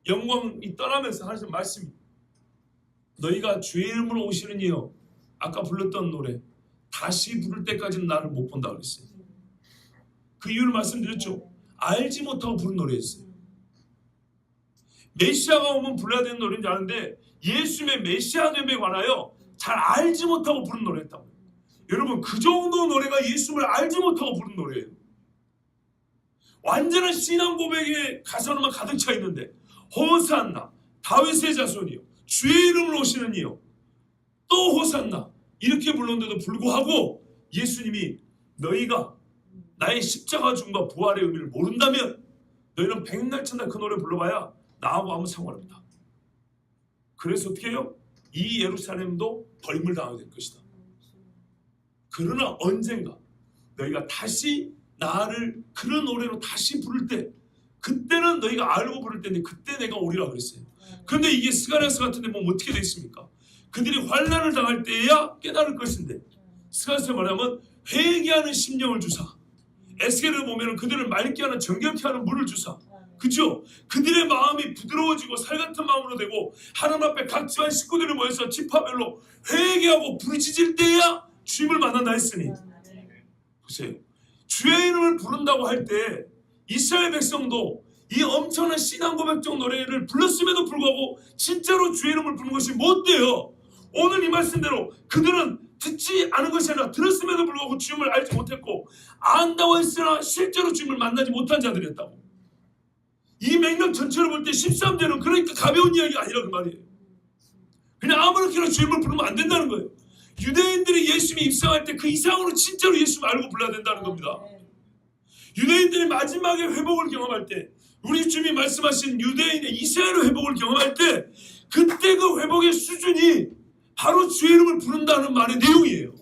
영광이 떠나면서 하신 말씀이 너희가 주의 이름으로 오시는 이여 아까 불렀던 노래 다시 부를 때까지는 나를 못 본다 그랬어요. 그 이유를 말씀드렸죠. 알지 못하고 부른 노래였어요. 메시아가 오면 불러야 되는 노래인지 아는데 예수님의 메시아됨에 관하여 잘 알지 못하고 부른 노래였다고요. 여러분 그 정도 노래가 예수님을 알지 못하고 부른 노래예요. 완전한 신앙 고백의 가사로만 가득 차 있는데 호산나 다윗의 자손이요 주의 이름으로 오시는 이요 또 호산나 이렇게 불렀는데도 불구하고 예수님이 너희가 나의 십자가 죽음과 부활의 의미를 모른다면 너희는 백날 천날 그 노래 불러봐야 나하고 아무 상관없다. 그래서 어떻게 해요? 이 예루살렘도 버림을 당하게 될 것이다. 그러나 언젠가 너희가 다시 나를 그런 노래로 다시 부를 때 그때는 너희가 알고 부를 때인데 그때 내가 오리라 그랬어요. 그런데 이게 스가랴서 같은데 보면 어떻게 되어 있습니까? 그들이 환난을 당할 때야 깨달을 것인데 스가랴서 말하면 회개하는 심령을 주사 에스겔을 보면 그들을 맑게 하는 정결케 하는 물을 주사 그죠? 그들의 마음이 부드러워지고 살같은 마음으로 되고 하나님 앞에 각 집안 식구들이 모여서 지파별로 회개하고 부르짖을 때야 주님을 만난다 했으니 보세요. 주의 이름을 부른다고 할 때 이스라엘 백성도 이 엄청난 신앙 고백적 노래를 불렀음에도 불구하고 진짜로 주의 이름을 부르는 것이 못 돼요. 오늘 이 말씀대로 그들은 듣지 않은 것이 아니라 들었음에도 불구하고 주님을 알지 못했고 안다고 했으나 실제로 주님을 만나지 못한 자들이었다고. 이 맥락 전체를 볼 때 13절은 그러니까 가벼운 이야기가 아니라 그 말이에요. 그냥 아무렇게나 주님을 부르면 안 된다는 거예요. 유대인들이 예수님이 입성할 때 그 이상으로 진짜로 예수님을 알고 불러야 된다는 겁니다. 유대인들이 마지막에 회복을 경험할 때 우리 주님이 말씀하신 유대인의 이스라엘의 회복을 경험할 때 그때 그 회복의 수준이 바로 주의 이름을 부른다는 말의 내용이에요.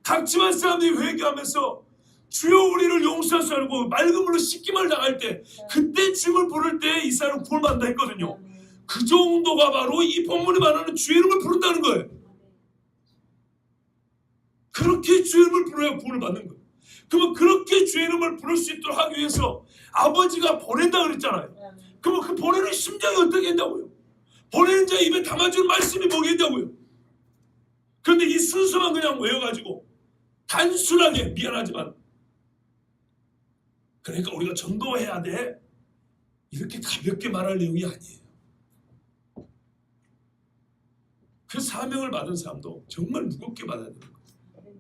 각 집안 사람들이 회개하면서 주여 우리를 용서하시고 맑은 물로 씻김을 당할 때 그때 주님을 부를 때 이스라엘은 구원받는다 했거든요. 그 정도가 바로 이 본문이 말하는 주의 이름을 부른다는 거예요. 그렇게 주의 이름을 불러야 구원을 받는 거예요. 그러면 그렇게 주의 이름을 부를 수 있도록 하기 위해서 아버지가 보낸다 그랬잖아요. 그러면 그 보내는 심정이 어떻게 된다고요? 보내는 자 입에 담아주는 말씀이 뭐겠냐고요? 그런데 이 순서만 그냥 외워가지고 단순하게 미안하지만 그러니까 우리가 전도해야 돼 이렇게 가볍게 말할 내용이 아니에요. 그 사명을 받은 사람도 정말 무겁게 받아야 되는 거예요.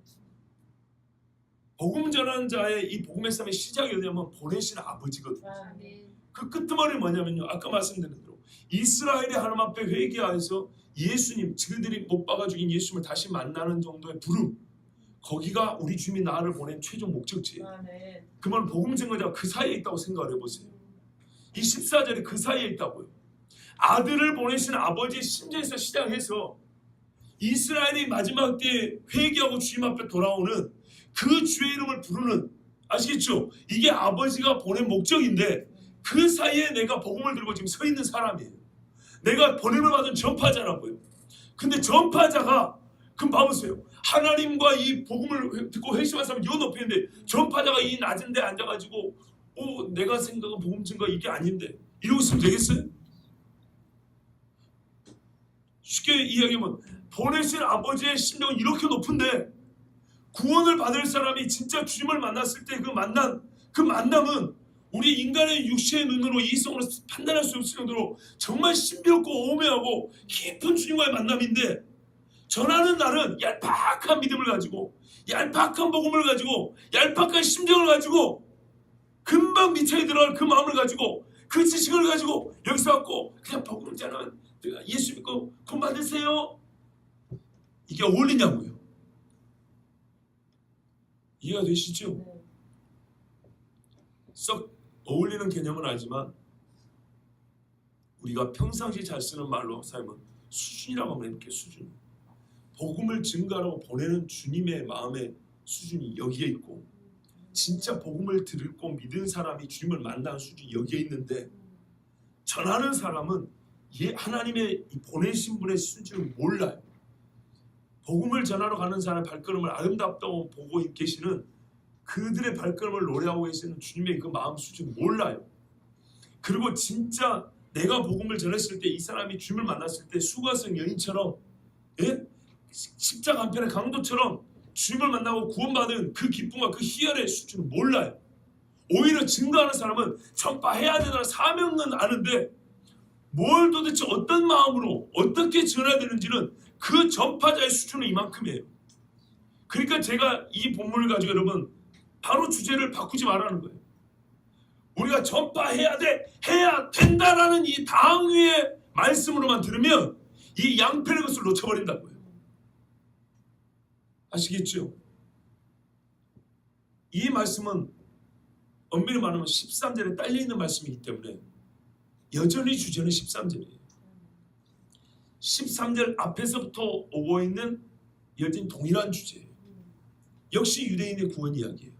복음 전하는 자의 이 복음의 삶의 시작이 어디냐면 보내신 아버지거든요. 그 끄트머리 뭐냐면요, 아까 말씀드린 대로 이스라엘이 하나님 앞에 회개하여서 예수님, 그들이 못 박아 죽인 예수님을 다시 만나는 정도의 부름, 거기가 우리 주님이 나를 보낸 최종 목적지예요. 그러면 복음 증거자가 그 사이에 있다고 생각을 해보세요. 이 14절이 그 사이에 있다고요. 아들을 보내신 아버지의 심정에서 시작해서 이스라엘이 마지막 때에 회개하고 주님 앞에 돌아오는 그 주의 이름을 부르는, 아시겠죠? 이게 아버지가 보낸 목적인데 그 사이에 내가 복음을 들고 지금 서 있는 사람이에요. 내가 보냄을 받은 전파자라고요. 근데 전파자가 그럼 봐보세요. 하나님과 이 복음을 듣고 회심한 사람은 요 높이 있는데 전파자가 이 낮은 데 앉아가지고 내가 생각한 복음 증거 이게 아닌데 이러고 있으면 되겠어요? 쉽게 이야기하면 보내신 아버지의 심정은 이렇게 높은데 구원을 받을 사람이 진짜 주님을 만났을 때 그 만남은 우리 인간의 육체의 눈으로 이성으로 판단할 수 없을 정도로 정말 신비롭고 오묘하고 깊은 주님과의 만남인데, 전하는 날은 얄팍한 믿음을 가지고 얄팍한 복음을 가지고 얄팍한 심정을 가지고 금방 미쳐에 들어갈 그 마음을 가지고 그 지식을 가지고 여기서 왔고 그냥 복음 전하면 예수 믿고 돈 받으세요, 이게 어울리냐고요. 이해가 되시죠? 썩 어울리는 개념은 아니지만 우리가 평상시 잘 쓰는 말로 삶은 수준이라고 하면 이렇게 수준, 복음을 증거하라고 보내는 주님의 마음의 수준이 여기에 있고 진짜 복음을 듣고 믿은 사람이 주님을 만나는 수준이 여기에 있는데, 전하는 사람은 하나님의 보내신 분의 수준을 몰라요. 복음을 전하러 가는 사람의 발걸음을 아름답다고 보고 계시는 그들의 발걸음을 노래하고 계시는 주님의 그 마음 수준을 몰라요. 그리고 진짜 내가 복음을 전했을 때 이 사람이 주님을 만났을 때 수가성 여인처럼, 십자가 한편의 강도처럼 주님을 만나고 구원받은 그 기쁨과 그 희열의 수준을 몰라요. 오히려 증거하는 사람은 전파해야 되는 사명은 아는데 뭘 도대체 어떤 마음으로 어떻게 전해야 되는지는 그 전파자의 수준은 이만큼이에요. 그러니까 제가 이 본문을 가지고 여러분 바로 주제를 바꾸지 말라는 거예요. 우리가 전파해야 돼, 해야 된다라는 이 당위의 말씀으로만 들으면 이 양편의 것을 놓쳐버린다고요. 아시겠죠? 이 말씀은 엄밀히 말하면 13절에 딸려있는 말씀이기 때문에 여전히 주제는 13절이에요. 13절 앞에서부터 오고 있는 여전히 동일한 주제예요. 역시 유대인의 구원 이야기예요.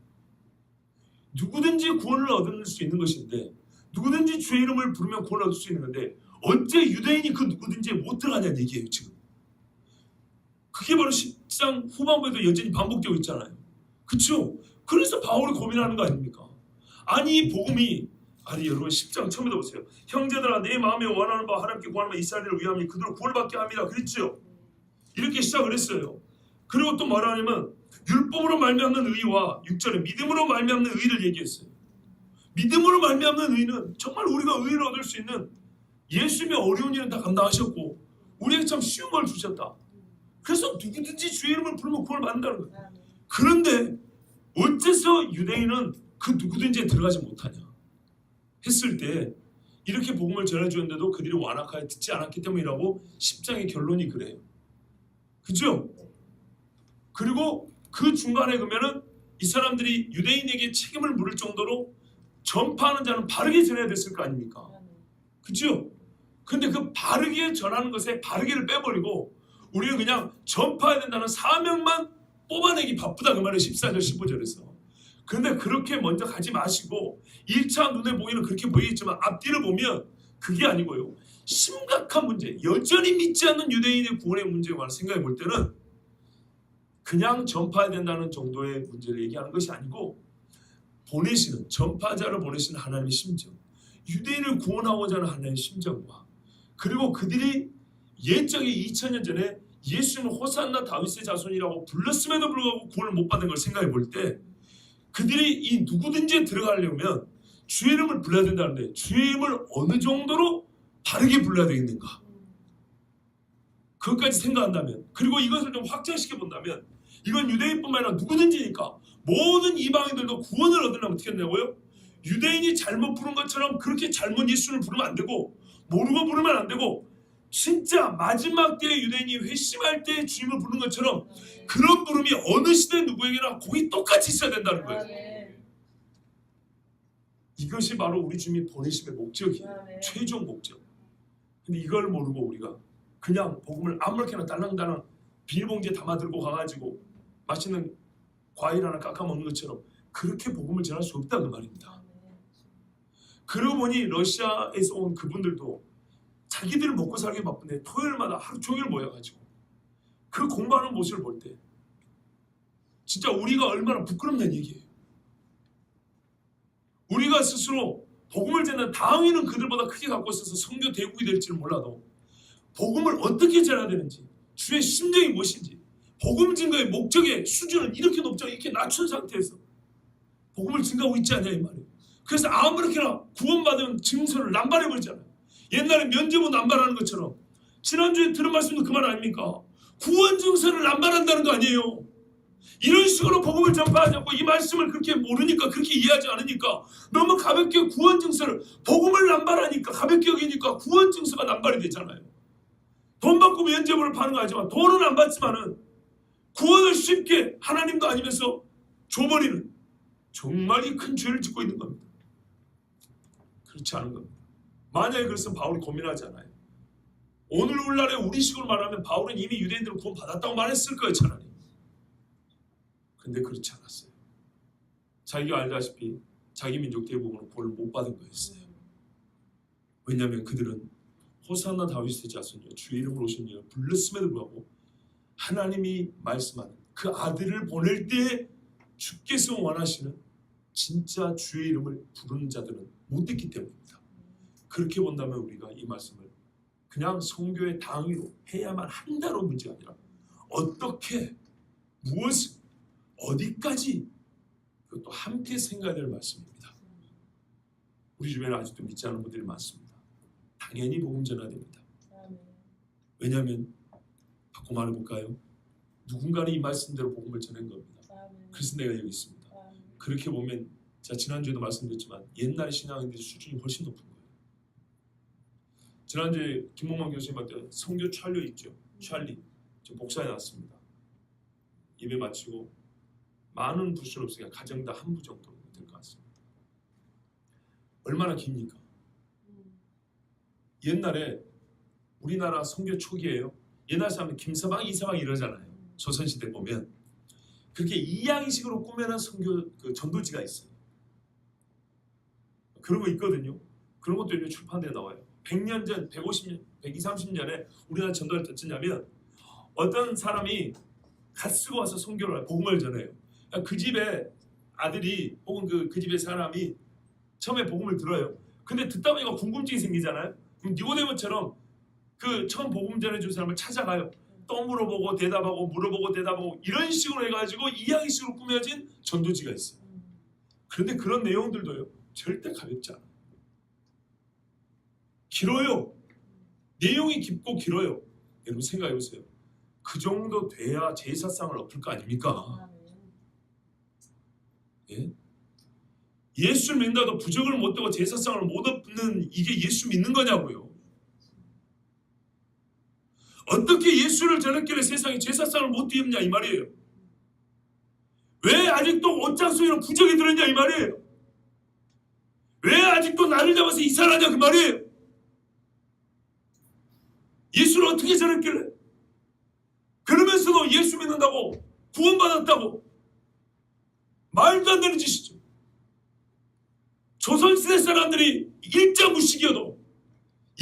누구든지 구원을 얻을 수 있는 것인데, 누구든지 주의 이름을 부르면 구원을 얻을 수 있는 건데 어째 유대인이 그 누구든지에 못 들어가냐는 얘기예요. 지금 그게 바로 10장 후반부에도 여전히 반복되고 있잖아요. 그렇죠? 그래서 바울이 고민하는 거 아닙니까? 아니 이 복음이, 아니 여러분 10장 처음부터 보세요. 형제들아 내 마음에 원하는 바 하나님께 구하는 바 이스라엘을 위함이 그들을 구원을 받게 합니다. 그랬죠? 이렇게 시작을 했어요. 그리고 또 뭐라 하냐면 율법으로 말미암는 의와 6절에 믿음으로 말미암는 의를 얘기했어요. 믿음으로 말미암는 의는 정말 우리가 의를 얻을 수 있는, 예수님의 어려운 일은 다 감당하셨고 우리에게 참 쉬운 걸 주셨다. 그래서 누구든지 주의 이름을 부르면 구원을 받는다는 거예요. 그런데 어째서 유대인은 그 누구든지에 들어가지 못하냐 했을 때 이렇게 복음을 전해주었는데도 그들이 완악하여 듣지 않았기 때문이라고 10장의 결론이 그래요. 그죠? 그리고 그 중간에 그러면은 이 사람들이 유대인에게 책임을 물을 정도로 전파하는 자는 바르게 전해야 됐을 거 아닙니까? 그죠? 근데 그 바르게 전하는 것에 바르게를 빼버리고 우리는 그냥 전파해야 된다는 사명만 뽑아내기 바쁘다 그 말이에요. 14절 15절에서. 그런데 그렇게 먼저 가지 마시고 1차 눈에 보이는 그렇게 보이겠지만 앞뒤를 보면 그게 아니고요. 심각한 문제, 여전히 믿지 않는 유대인의 구원의 문제에 관해 생각해 볼 때는 그냥 전파해야 된다는 정도의 문제를 얘기하는 것이 아니고 보내시는, 전파자를 보내시는 하나님의 심정, 유대인을 구원하고자 하는 하나님의 심정과 그리고 그들이 옛적에 2000년 전에 예수님은 호산나 다윗의 자손이라고 불렀음에도 불구하고 구원을 못 받은 걸 생각해 볼 때 그들이 이 누구든지 들어가려면 주의 이름을 불러야 된다는데 주의 이름을 어느 정도로 바르게 불러야 되겠는가? 그것까지 생각한다면, 그리고 이것을 좀 확장시켜 본다면 이건 유대인뿐만 아니라 누구든지니까 모든 이방인들도 구원을 얻으려면 어떻게 된다고요? 유대인이 잘못 부른 것처럼 그렇게 잘못 예수를 부르면 안 되고 모르고 부르면 안 되고 진짜 마지막 때에 유대인이 회심할 때 주님을 부르는 것처럼 그런 부름이 어느 시대 누구에게나 거의 똑같이 있어야 된다는 거예요. 이것이 바로 우리 주님 보내심의 목적이에요. 최종 목적. 근데 이걸 모르고 우리가 그냥 복음을 아무렇게나 딸랑딸랑 비닐봉지에 담아 들고 가가지고 맛있는 과일 하나 깎아 먹는 것처럼 그렇게 복음을 전할 수 없다는 말입니다. 그러고 보니 러시아에서 온 그분들도 자기들 먹고 살기 바쁜데 토요일마다 하루 종일 모여가지고 그 공부하는 모습을 볼 때 진짜 우리가 얼마나 부끄럽냐는 얘기예요. 우리가 스스로 복음을 전하는 당위는 그들보다 크게 갖고 있어서 선교 대국이 될지는 몰라도 복음을 어떻게 전해야 되는지, 주의 심정이 무엇인지, 복음 증거의 목적의 수준을 이렇게 높죠. 이렇게 낮춘 상태에서 복음을 증거하고 있지 않냐 이 말이에요. 그래서 아무렇게나 구원받은 증서를 남발해버리잖아요. 옛날에 면제부 남발하는 것처럼. 지난주에 들은 말씀도 그 말 아닙니까? 구원 증서를 남발한다는 거 아니에요. 이런 식으로 복음을 전파하지 않고 이 말씀을 그렇게 모르니까, 그렇게 이해하지 않으니까 너무 가볍게 구원 증서를, 복음을 남발하니까 가볍게 여기니까 구원 증서가 남발이 되잖아요. 돈 받고 면제부를 파는 거 아니지만 돈은 안 받지만은 구원을 쉽게 하나님도 아니면서 줘버리는 정말 이 큰 죄를 짓고 있는 겁니다. 그렇지 않은 겁니다. 만약에 그랬으면 바울이 고민하지 않아요. 오늘날에 우리식으로 말하면 바울은 이미 유대인들은 구원 받았다고 말했을 거예요, 차라리. 근데 그렇지 않았어요. 자기가 알다시피 자기 민족 대부분은 구원을 못 받은 거였어요. 왜냐하면 그들은 호산나 다윗의 자손이여 주의 이름으로 오신 이여 불렀음에도 불구하고 하나님이 말씀하는 그 아들을 보낼 때 주께서 원하시는 진짜 주의 이름을 부르는 자들은 못 됐기 때문입니다. 그렇게 본다면 우리가 이 말씀을 그냥 성교의 당위로 해야만 한다로 문제가 아니라 어떻게, 무엇을, 어디까지 그것도 함께 생각해야 될 말씀입니다. 우리 주변에 아직도 믿지 않는 분들이 많습니다. 당연히 복음 전해야 됩니다. 왜냐하면 바꿔 말해볼까요? 누군가는 이 말씀대로 복음을 전한 겁니다. 그래서 내가 여기 있습니다. 그렇게 보면 제가 지난주에도 말씀드렸지만 옛날 신앙인들의 수준이 훨씬 높은 거예요. 지난주에 김몽만 교수님한테 성교 찰리 있죠. 찰리. 저 복사해 놨습니다. 예배 마치고 많은 부수는 없으니까 가정당 한 부 정도 될 것 같습니다. 얼마나 깁니까? 옛날에 우리나라 성교 초기에요. 옛날 사람은 김서방, 이서방 이러잖아요. 조선시대 보면 그렇게 이양식으로 꾸며놓은 성교 그 전도지가 있어요. 그런 거 있거든요. 그런 것도 이제 출판되어 나와요. 100년 전, 150년, 120~30년에 우리나라 전도를 어쩌냐면 어떤 사람이 갓 쓰고 와서 성교를 복음을 전해요. 그 집에 아들이 혹은 그 집의 사람이 처음에 복음을 들어요. 근데 듣다 보니까 궁금증이 생기잖아요. 그럼 니고데모처럼 그 처음 복음 전해준 사람을 찾아가요. 또 물어보고 대답하고 물어보고 대답하고 이런 식으로 해가지고 이야기식으로 꾸며진 전도지가 있어요. 그런데 그런 내용들도요 절대 가볍지 않아요. 길어요. 내용이 깊고 길어요. 여러분 생각해보세요. 그 정도 돼야 제사상을 엎을 거 아닙니까? 예? 예수를 믿는다고 부적을 못 되고 제사상을 못 엎는 이게 예수 믿는 거냐고요. 어떻게 예수를 전했길래 세상에 제사상을 못 띄었냐 이 말이에요. 왜 아직도 옷장 속에는 부적이 들었냐 이 말이에요. 왜 아직도 나를 잡아서 이살하냐 그 말이에요. 예수를 어떻게 전했길래, 그러면서도 예수 믿는다고 구원받았다고 말도 안 되는 짓이죠. 조선시대 사람들이 일자 무식이어도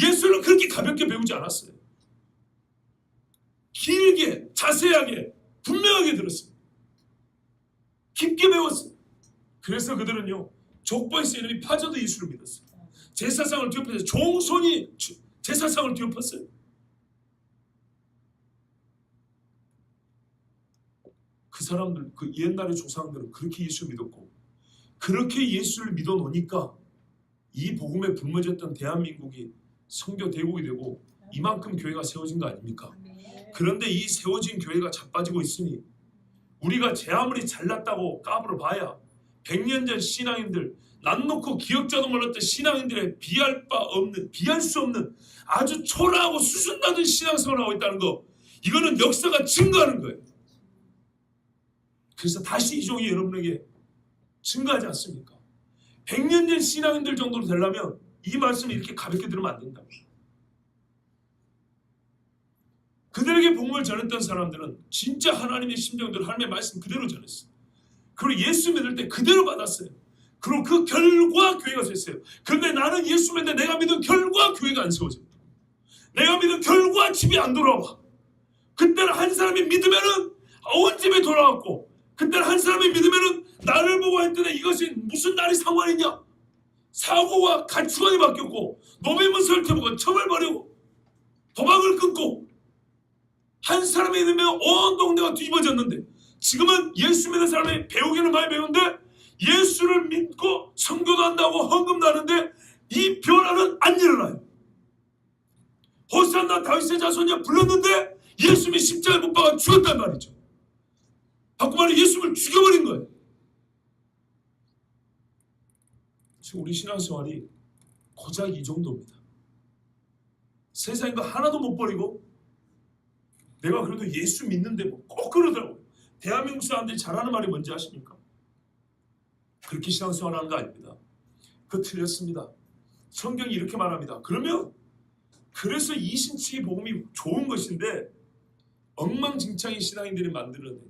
예수를 그렇게 가볍게 배우지 않았어요. 길게 자세하게 분명하게 들었어요. 깊게 배웠어요. 그래서 그들은요 족보에서 이름이 파져도 예수를 믿었어요. 제사상을 뒤엎었어요. 종손이 제사상을 뒤엎었어요. 사람들, 그 옛날의 조상들은 그렇게 예수 믿었고 그렇게 예수를 믿어 놓으니까 이 복음에 굶어졌던 대한민국이 선교 대국이 되고 이만큼 교회가 세워진 거 아닙니까? 그런데 이 세워진 교회가 자빠지고 있으니 우리가 제 아무리 잘났다고 까불어 봐야 100년 전 신앙인들, 난 놓고 기억자도 몰랐던 신앙인들의 비할 수 없는 아주 초라하고 수준 낮은 신앙생활을 하고 있다는 거, 이거는 역사가 증거하는 거예요. 그래서 다시 이 종이 여러분에게 증거하지 않습니까? 100년 전 신앙인들 정도로 되려면 이 말씀을 이렇게 가볍게 들으면 안 된다고. 그들에게 복음을 전했던 사람들은 진짜 하나님의 심정대로 하나님의 말씀 그대로 전했어요. 그리고 예수 믿을 때 그대로 받았어요. 그리고 그 결과 교회가 됐어요. 그런데 나는 예수 믿는데 내가 믿은 결과 교회가 안 세워집니다. 내가 믿은 결과 집이 안 돌아와. 그때는 한 사람이 믿으면은 온 집에 돌아왔고, 그때는 한 사람이 믿으면은 나를 보고 했더니 이것이 무슨 날이 상관이냐? 사고와 가치관이 바뀌었고, 노뱀은 설태보고 첨을 버리고 도박을 끊고, 한 사람이 믿으면 온 동네가 뒤집어졌는데, 지금은 예수 믿는 사람이 배우기는 많이 배우는데 예수를 믿고 선교도 한다고 헌금도 하는데 이 변화는 안 일어나요. 호산나 다윗의 자손이야 불렀는데 예수님이 십자가에 못 박아 죽었단 말이죠. 바꿔 말해 예수님을 죽여버린 거예요. 지금 우리 신앙생활이 고작 이 정도입니다. 세상인 거 하나도 못 버리고 내가 그래도 예수 믿는데 뭐 꼭 그러더라고요. 대한민국 사람들이 잘하는 말이 뭔지 아십니까? 그렇게 신앙생활하는 거 아닙니다. 그거 틀렸습니다. 성경이 이렇게 말합니다. 그래서 이신치의 복음이 좋은 것인데 엉망진창인 신앙인들이 만들어낸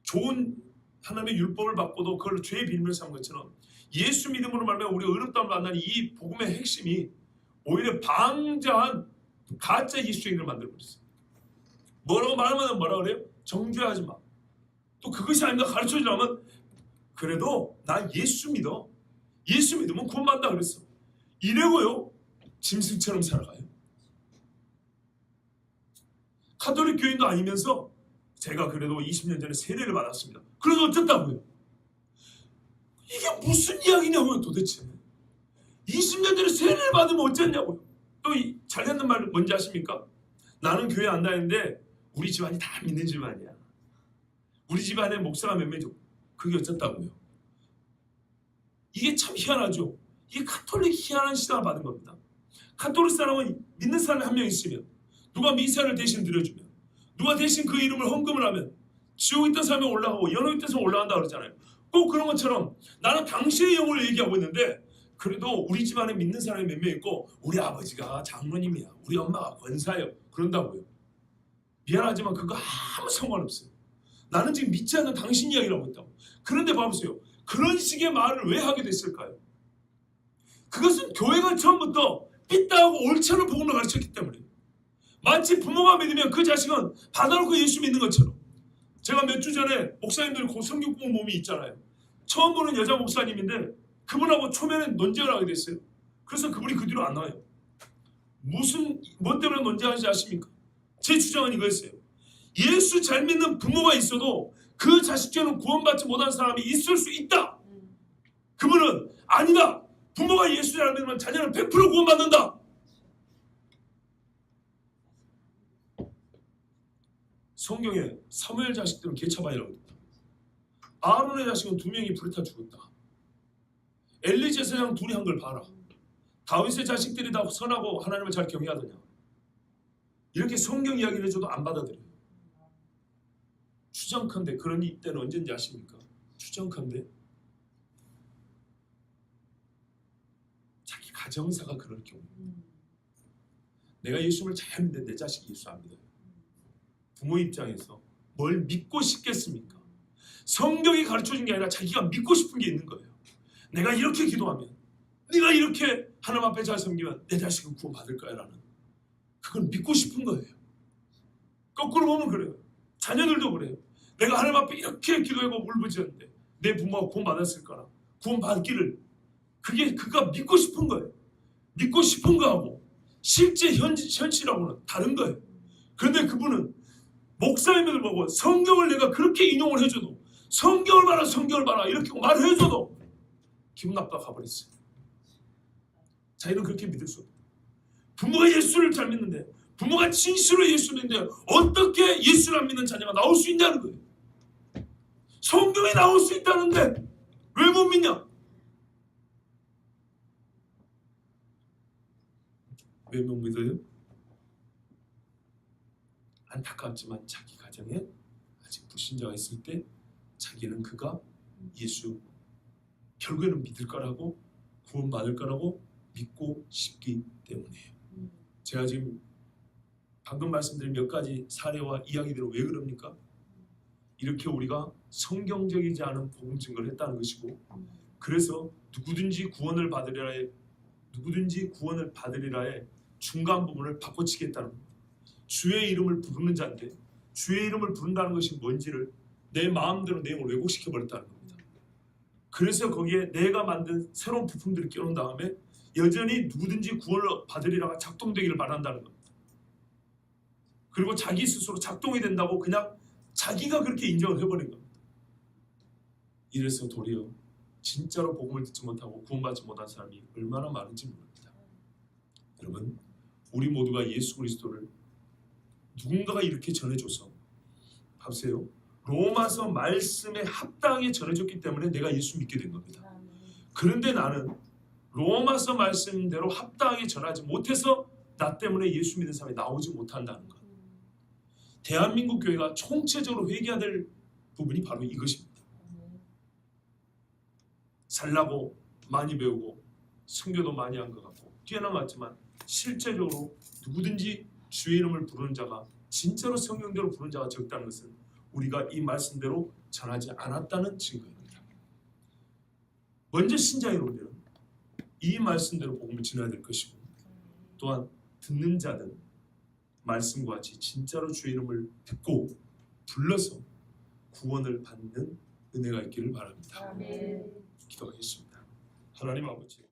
좋은 하나님의 율법을 받고도 그걸 죄의 빌미를 삼은 것처럼 예수 믿음으로 말하면 우리가 어렵다고 만나는 이 복음의 핵심이 오히려 방자한 가짜 예수행을 만들어버렸어요. 뭐라고 말하면 뭐라 그래요? 정죄하지 마. 또 그것이 아닌가 가르쳐주려면 그래도 나 예수 믿어. 예수 믿으면 구원받는다 그랬어. 이래고요. 짐승처럼 살아가요. 카톨릭 교인도 아니면서 제가 그래도 20년 전에 세례를 받았습니다. 그래서 어쨌다고요? 이게 무슨 이야기냐고요 도대체. 20년 전에 세례를 받으면 어쨌냐고요. 또 잘했는 말 뭔지 아십니까? 나는 교회 안 다니는데 우리 집안이 다 믿는 집안이야. 우리 집안에 목사가 몇 명이죠. 그게 어쨌다고요. 이게 참 희한하죠. 이게 카톨릭 희한한 신앙을 받은 겁니다. 카톨릭 사람은 믿는 사람이 한 명 있으면 누가 미사를 대신 드려주면 누가 대신 그 이름을 헌금을 하면 지옥에 있던 사람이 올라가고 연옥에 있던 사람이 올라간다 그러잖아요. 꼭 그런 것처럼 나는 당신의 영혼을 얘기하고 있는데 그래도 우리 집안에 믿는 사람이 몇 명 있고 우리 아버지가 장로님이야. 우리 엄마가 권사예요. 그런다고요. 미안하지만 그거 아무 상관없어요. 나는 지금 믿지 않는 당신 이야기라고 했다고. 그런데 봐보세요. 그런 식의 말을 왜 하게 됐을까요? 그것은 교회가 처음부터 삐딱하고 옳지 않은 복음을 가르쳤기 때문에 마치 부모가 믿으면 그 자식은 받아놓고 예수 믿는 것처럼. 제가 몇 주 전에 목사님들 성경 공부 모임이 있잖아요. 처음 보는 여자 목사님인데 그분하고 초면에 논쟁을 하게 됐어요. 그래서 그분이 그 뒤로 안 나와요. 뭐 때문에 논쟁하는지 아십니까? 제 주장은 이거였어요. 예수 잘 믿는 부모가 있어도 그 자식처럼 구원받지 못한 사람이 있을 수 있다. 그분은 아니다. 부모가 예수 잘 믿으면 자녀는 100% 구원받는다. 성경에 사무엘 자식들은 개차반이라고 했다. 아론의 자식은 2명이 불에 타 죽었다. 엘리 제사장 둘이 한 걸 봐라. 다윗의 자식들이 다 선하고 하나님을 잘 경외하더냐. 이렇게 성경 이야기를 해줘도 안 받아들여요. 추정컨대 그런 이때는 언제인지 아십니까? 추정컨대 자기 가정사가 그럴 경우 내가 예수를 잘 믿는데 내 자식이 예수 안 믿어요. 부모 입장에서 뭘 믿고 싶겠습니까? 성경이 가르쳐준 게 아니라 자기가 믿고 싶은 게 있는 거예요. 내가 이렇게 기도하면 네가 이렇게 하나님 앞에 잘 섬기면 내 자식은 구원받을 거야 라는 그건 믿고 싶은 거예요. 거꾸로 보면 그래요. 자녀들도 그래요. 내가 하나님 앞에 이렇게 기도하고 울부짖었는데 내 부모가 구원받았을 거라 구원받기를 그가 믿고 싶은 거예요. 믿고 싶은 거하고 실제 현실하고는 다른 거예요. 그런데 그분은 목사님들 보고 성경을 내가 그렇게 인용을 해줘도 성경을 봐라 성경을 봐라 이렇게 말을 해줘도 기분 나쁘다 가버렸어요. 자기는 그렇게 믿을 수 없다. 부모가 예수를 잘 믿는데 부모가 진실로 예수 믿는데 어떻게 예수를 안 믿는 자녀가 나올 수 있냐는 거예요. 성경에 나올 수 있다는데 왜 못 믿냐? 왜 못 믿어요? 안타깝지만 자기 가정에 아직 불신자가 있을 때 자기는 그가 예수 결국에는 믿을 거라고 구원받을 거라고 믿고 싶기 때문이에요. 제가 지금 방금 말씀드린 몇 가지 사례와 이야기들은 왜 그럽니까? 이렇게 우리가 성경적이지 않은 복음 증거를 했다는 것이고, 그래서 누구든지 구원을 받으리라의 중간 부분을 바꿔치겠다는 겁니다. 주의 이름을 부르는 자인데 주의 이름을 부른다는 것이 뭔지를 내 마음대로 내용을 왜곡시켜 버렸다는 겁니다. 그래서 거기에 내가 만든 새로운 부품들을 끼워놓은 다음에 여전히 누구든지 구원을 받으리라가 작동되기를 바란다는 겁니다. 그리고 자기 스스로 작동이 된다고 그냥 자기가 그렇게 인정을 해버린 겁니다. 이래서 도리어 진짜로 복음을 듣지 못하고 구원받지 못한 사람이 얼마나 많은지 모릅니다. 여러분, 우리 모두가 예수 그리스도를 누군가가 이렇게 전해줘서 보세요. 로마서 말씀에 합당하게 전해줬기 때문에 내가 예수 믿게 된 겁니다. 그런데 나는 로마서 말씀대로 합당하게 전하지 못해서 나 때문에 예수 믿는 사람이 나오지 못한다는 것. 대한민국 교회가 총체적으로 회개해야 될 부분이 바로 이것입니다. 잘나고 많이 배우고 선교도 많이 한 것 같고 뛰어나갔지만 실제적으로 누구든지 주의 이름을 부르는 자가 진짜로 성경대로 부르는 자가 적다는 것은 우리가 이 말씀대로 전하지 않았다는 증거입니다. 먼저 신자 여러분들은 이 말씀대로 복음을 전해야 될 것이고, 또한 듣는 자는 말씀과 같이 진짜로 주의 이름을 듣고 불러서 구원을 받는 은혜가 있기를 바랍니다. 아멘. 기도하겠습니다. 하나님 아버지,